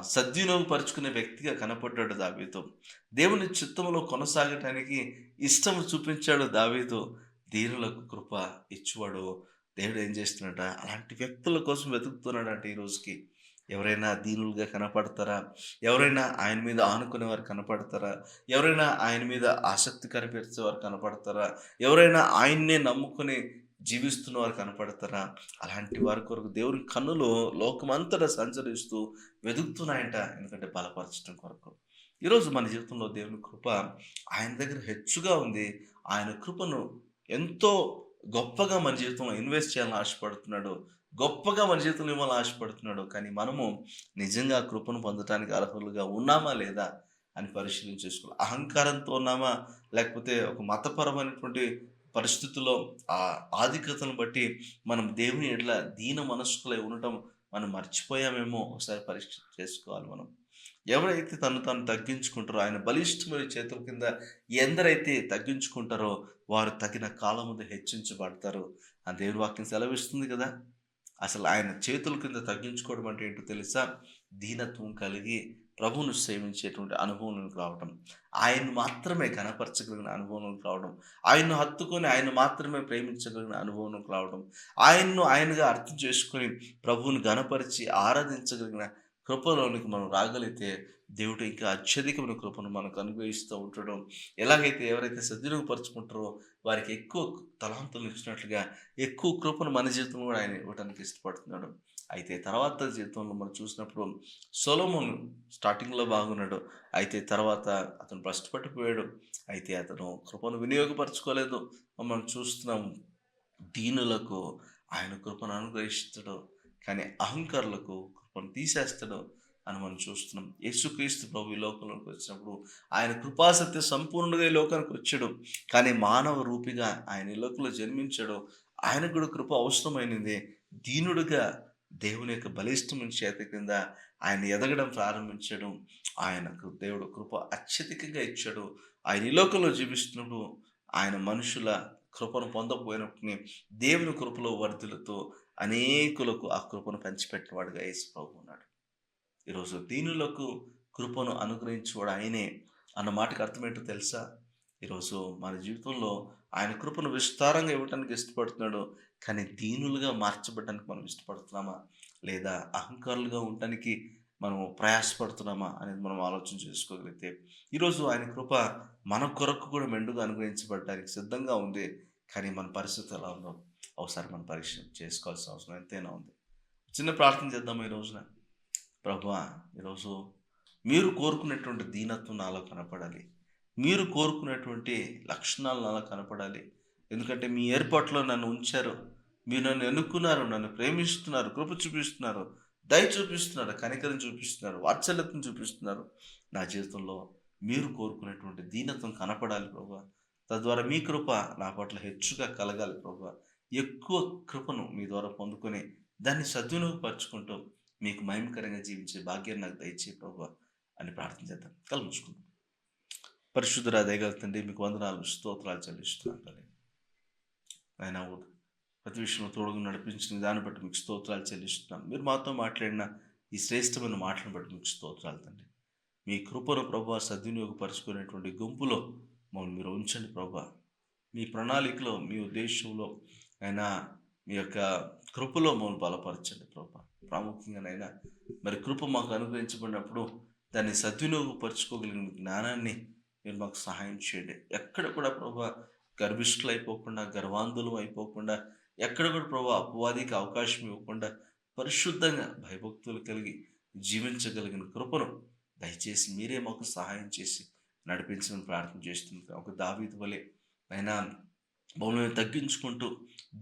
సద్వినియోగపరుచుకునే వ్యక్తిగా కనపడ్డాడు దావీదు. దేవుని చిత్తములో కొనసాగటానికి ఇష్టం చూపించాడు దావీదు. దీనులకు కృప ఇచ్చువాడు దేవుడు ఏం చేస్తున్నాడట, అలాంటి వ్యక్తుల కోసం వెతుకుతున్నాడంట ఈ రోజుకి. ఎవరైనా దీనులుగా కనపడతారా? ఎవరైనా ఆయన మీద ఆనుకునేవారు కనపడతారా? ఎవరైనా ఆయన మీద ఆసక్తి కనిపించేవారు కనపడతారా? ఎవరైనా ఆయన్నే నమ్ముకొని జీవిస్తున్నవారు కనపడతారా? అలాంటి వారి కొరకు దేవుని కన్నులు లోకమంతటా సంచరిస్తూ వెతుకుతున్నాయంట. ఎందుకంటే బలపరచడం కొరకు. ఈరోజు మన జీవితంలో దేవుని కృప ఆయన దగ్గర హెచ్చుగా ఉంది. ఆయన కృపను ఎంతో గొప్పగా మన జీవితంలో ఇన్వెస్ట్ చేయాలని ఆశపడుతున్నాడు. గొప్పగా మన జీవితంలో ఇవ్వాలని ఆశపడుతున్నాడు. కానీ మనము నిజంగా ఆ కృపను పొందటానికి అర్హులుగా ఉన్నామా లేదా అని పరిశీలన చేసుకోవాలి. అహంకారంతో ఉన్నామా? లేకపోతే ఒక మతపరమైనటువంటి పరిస్థితుల్లో ఆ ఆధిక్యతను బట్టి మనం దేవుని ఎడల దీన మనస్కులై ఉండటం మనం మర్చిపోయామేమో ఒకసారి పరీక్ష చేసుకోవాలి మనం. ఎవరైతే తను తాను తగ్గించుకుంటారో ఆయన బలిష్టమైన చేతుల కింద ఎందరైతే తగ్గించుకుంటారో వారు తగిన కాలముందు హెచ్చించబడతారు. ఆ దేవుని వాక్యం సెలవిస్తుంది కదా! అసలు ఆయన చేతుల కింద తగ్గించుకోవడం అంటే ఏంటో తెలుసా? దీనత్వం కలిగి ప్రభువును సేవించేటువంటి అనుభవంలోకి రావటం. ఆయన్ని మాత్రమే ఘనపరచగలిగిన అనుభవంలోకి రావడం. ఆయన్ను హత్తుకొని ఆయన్ని మాత్రమే ప్రేమించగలిగిన అనుభవంలోకి రావడం. ఆయన్ను ఆయనగా అర్థం చేసుకొని ప్రభువును ఘనపరిచి ఆరాధించగలిగిన కృపలోనికి మనం రాగలిగితే దేవుడు ఇంకా అత్యధికమైన కృపను మనకు అనుగ్రహిస్తూ ఉంటాడు. ఎలాగైతే ఎవరైతే సద్వినియోగపరుచుకుంటారో వారికి ఎక్కువ తలాంతులు ఇచ్చినట్లుగా ఎక్కువ కృపను మన జీవితంలో కూడా ఆయన ఇవ్వడానికి ఇష్టపడుతున్నాడు. అయితే తర్వాత జీవితంలో మనం చూసినప్పుడు సొలొమోను స్టార్టింగ్‌లో బాగున్నాడు. అయితే తర్వాత అతను భ్రష్టపట్టిపోయాడు. అయితే అతను కృపను వినియోగపరచుకోలేదు. మనం చూస్తున్నాం. దీనులకు ఆయన కృపను అనుగ్రహిస్తాడు. కానీ అహంకారులకు కృపను తీసేస్తాడు అని మనం చూస్తున్నాం. యేసుక్రీస్తు ప్రభు ఈ లోకంలోకి వచ్చినప్పుడు ఆయన కృపాసత్య సంపూర్ణంగా ఈ లోకానికి వచ్చాడు. కానీ మానవ రూపిగా ఆయన ఈ లోకంలో జన్మించాడు. ఆయనకు కూడా కృప అవసరమైనది. దీనుడుగా దేవుని యొక్క బలిష్టమైన చేతి కింద ఆయన ఎదగడం ప్రారంభించాడు. ఆయనకు దేవుడు కృప అత్యధికంగా ఇచ్చాడు. ఆయన ఈ లోకంలో జీవిస్తున్నప్పుడు ఆయన మనుషుల కృపను పొందకపోయినప్పటికీ దేవుని కృపలో వర్ధిల్లుతూ అనేకులకు ఆ కృపను పంచిపెట్టినవాడుగా యేసు ప్రభు ఉన్నాడు. ఈరోజు దీనులకు కృపను అనుగ్రహించేవాడు ఆయనే అన్న మాటకు అర్థమేంటో తెలుసా? ఈరోజు మన జీవితంలో ఆయన కృపను విస్తారంగా ఇవ్వటానికి ఇష్టపడుతున్నాడు. కానీ దీనులుగా మార్చబడడానికి మనం ఇష్టపడుతున్నామా? లేదా అహంకారులుగా ఉండటానికి మనం ప్రయాసపడుతున్నామా అనేది మనం ఆలోచన చేసుకోగలిగితే ఈరోజు ఆయన కృప మన కొరకు కూడా మెండుగా అనుగ్రహించబడడానికి సిద్ధంగా ఉంది. కానీ మన పరిస్థితి ఎలా ఉందో ఒకసారి మనం పరీక్ష చేసుకోవాల్సిన అవసరం ఎంతైనా ఉంది. చిన్న ప్రార్థన చేద్దాం ఈ రోజున. ప్రభువా, ఈరోజు మీరు కోరుకునేటువంటి దీనత్వం నాలో కనపడాలి. మీరు కోరుకునేటువంటి లక్షణాలు నాలో కనపడాలి. ఎందుకంటే మీ ఏర్పాటులో నన్ను ఉంచారు. మీరు నన్ను ఎన్నుకున్నారు, నన్ను ప్రేమిస్తున్నారు, కృప చూపిస్తున్నారు, దయ చూపిస్తున్నారు, కనికరం చూపిస్తున్నారు, వాత్సల్యతను చూపిస్తున్నారు. నా జీవితంలో మీరు కోరుకునేటువంటి దీనత్వం కనపడాలి ప్రభువా. తద్వారా మీ కృప నా పట్ల హెచ్చుగా కలగాలి ప్రభువా. ఎక్కువ కృపను మీ ద్వారా పొందుకొని దాన్ని సద్వినియోగపరుచుకుంటూ మీకు మహిమకరంగా జీవించే భాగ్యాన్ని నాకు దయచేయి ప్రభువా అని ప్రార్థన చేద్దాం. కలుముచుకుందాం. పరిశుద్ధుడా దయగల తండ్రి, మీకు వందనాలు స్తోత్రాలు చెల్లిస్తున్నాను తల్లి. ఆయన ప్రతి విషయంలో తోడుగా నడిపించిన దాన్ని బట్టి మీకు స్తోత్రాలు చెల్లిస్తున్నాను. మీరు మాతో మాట్లాడిన ఈ శ్రేష్టమైన మాటలను బట్టి మీకు స్తోత్రాలు తండ్రి. మీ కృపను ప్రభా సద్వినియోగపరుచుకునేటువంటి గుంపులో మమ్మల్ని మీరు ఉంచండి ప్రభా. మీ ప్రణాళికలో, మీ ఉద్దేశంలో అయినా మీ యొక్క కృపలో మమ్మల్ని బలపరచండి ప్రభా. ప్రాముఖ్యంగానైనా మరి కృప మాకు అనుగ్రహించబడినప్పుడు దాన్ని సద్వినియోగపరచుకోగలిగిన జ్ఞానాన్ని మీరు మాకు సహాయం చేయండి. ఎక్కడ కూడా ప్రభా గర్విష్ఠులు అయిపోకుండా, గర్వాంధులు అయిపోకుండా, ఎక్కడ కూడా ప్రభా అపవాదికి అవకాశం ఇవ్వకుండా పరిశుద్ధంగా భయభక్తులు కలిగి జీవించగలిగిన కృపను దయచేసి మీరే మాకు సహాయం చేసి నడిపించమని ప్రార్థన చేస్తున్నాం. ఒక దావీదు వలె అయినా మమ్మల్ని తగ్గించుకుంటూ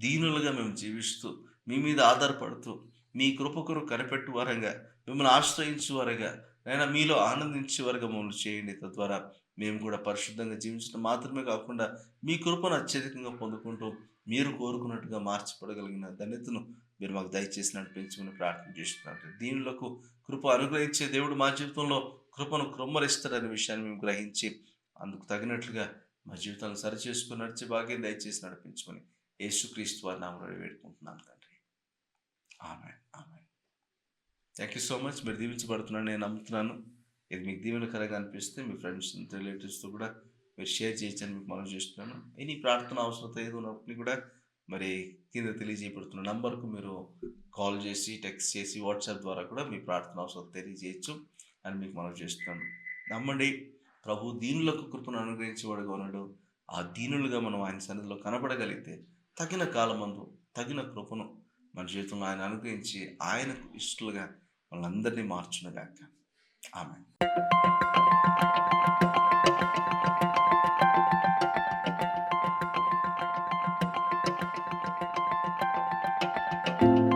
దీనులుగా మేము జీవిస్తూ మీ మీద ఆధారపడుతూ మీ కృపకును కనిపెట్టు వారంగా, మిమ్మల్ని ఆశ్రయించే వారుగా, అయినా మీలో ఆనందించే వారుగా మమ్మల్ని చేయండి. తద్వారా మేము కూడా పరిశుద్ధంగా జీవించడం మాత్రమే కాకుండా మీ కృపను అత్యధికంగా పొందుకుంటూ మీరు కోరుకున్నట్టుగా మార్చబడగలిగిన ధన్యతను మీరు మాకు దయచేసి నడిపించమని ప్రార్థన చేస్తున్నారు. దీనులకు కృప అనుగ్రహించే దేవుడు మా జీవితంలో కృపను క్రొమ్మరిస్తారనే విషయాన్ని మేము గ్రహించి అందుకు తగినట్లుగా మా జీవితాలను సరిచేసుకుని నడిచే భాగ్యం దయచేసి నడిపించమని యేసుక్రీస్తు వారి నామములో వేడుకుంటున్నాను తండ్రి. Amen, amen. Thank you so much. మీరు దీవించబడుతున్నాను నేను నమ్ముతున్నాను. ఇది మీకు దీవెనకరంగా అనిపిస్తే మీ ఫ్రెండ్స్ రిలేటివ్స్తో కూడా మీరు షేర్ చేయొచ్చని మీకు మనం చేస్తున్నాను. ఎనీ ప్రార్థన అవసరత ఏదో ఉన్నప్పటికీ కూడా మరి కింద తెలియజేయబడుతున్న నంబర్కు మీరు కాల్ చేసి, టెక్స్ట్ చేసి, వాట్సాప్ ద్వారా కూడా మీ ప్రార్థన అవసరం తెలియజేయచ్చు అని మీకు మనం చేస్తున్నాను. నమ్మండి, ప్రభు దీనులకు కృపను అనుగ్రహించేవాడుగా ఉన్నాడు. ఆ దీనులుగా మనం ఆయన సన్నిధిలో కనపడగలిగితే తగిన కాలమందు తగిన కృపను మన జీవితంలో ఆయన అనుగ్రహించి ఆయనకు ఇష్టలుగా వాళ్ళందరినీ మార్చునుగాక. ఆమేన్.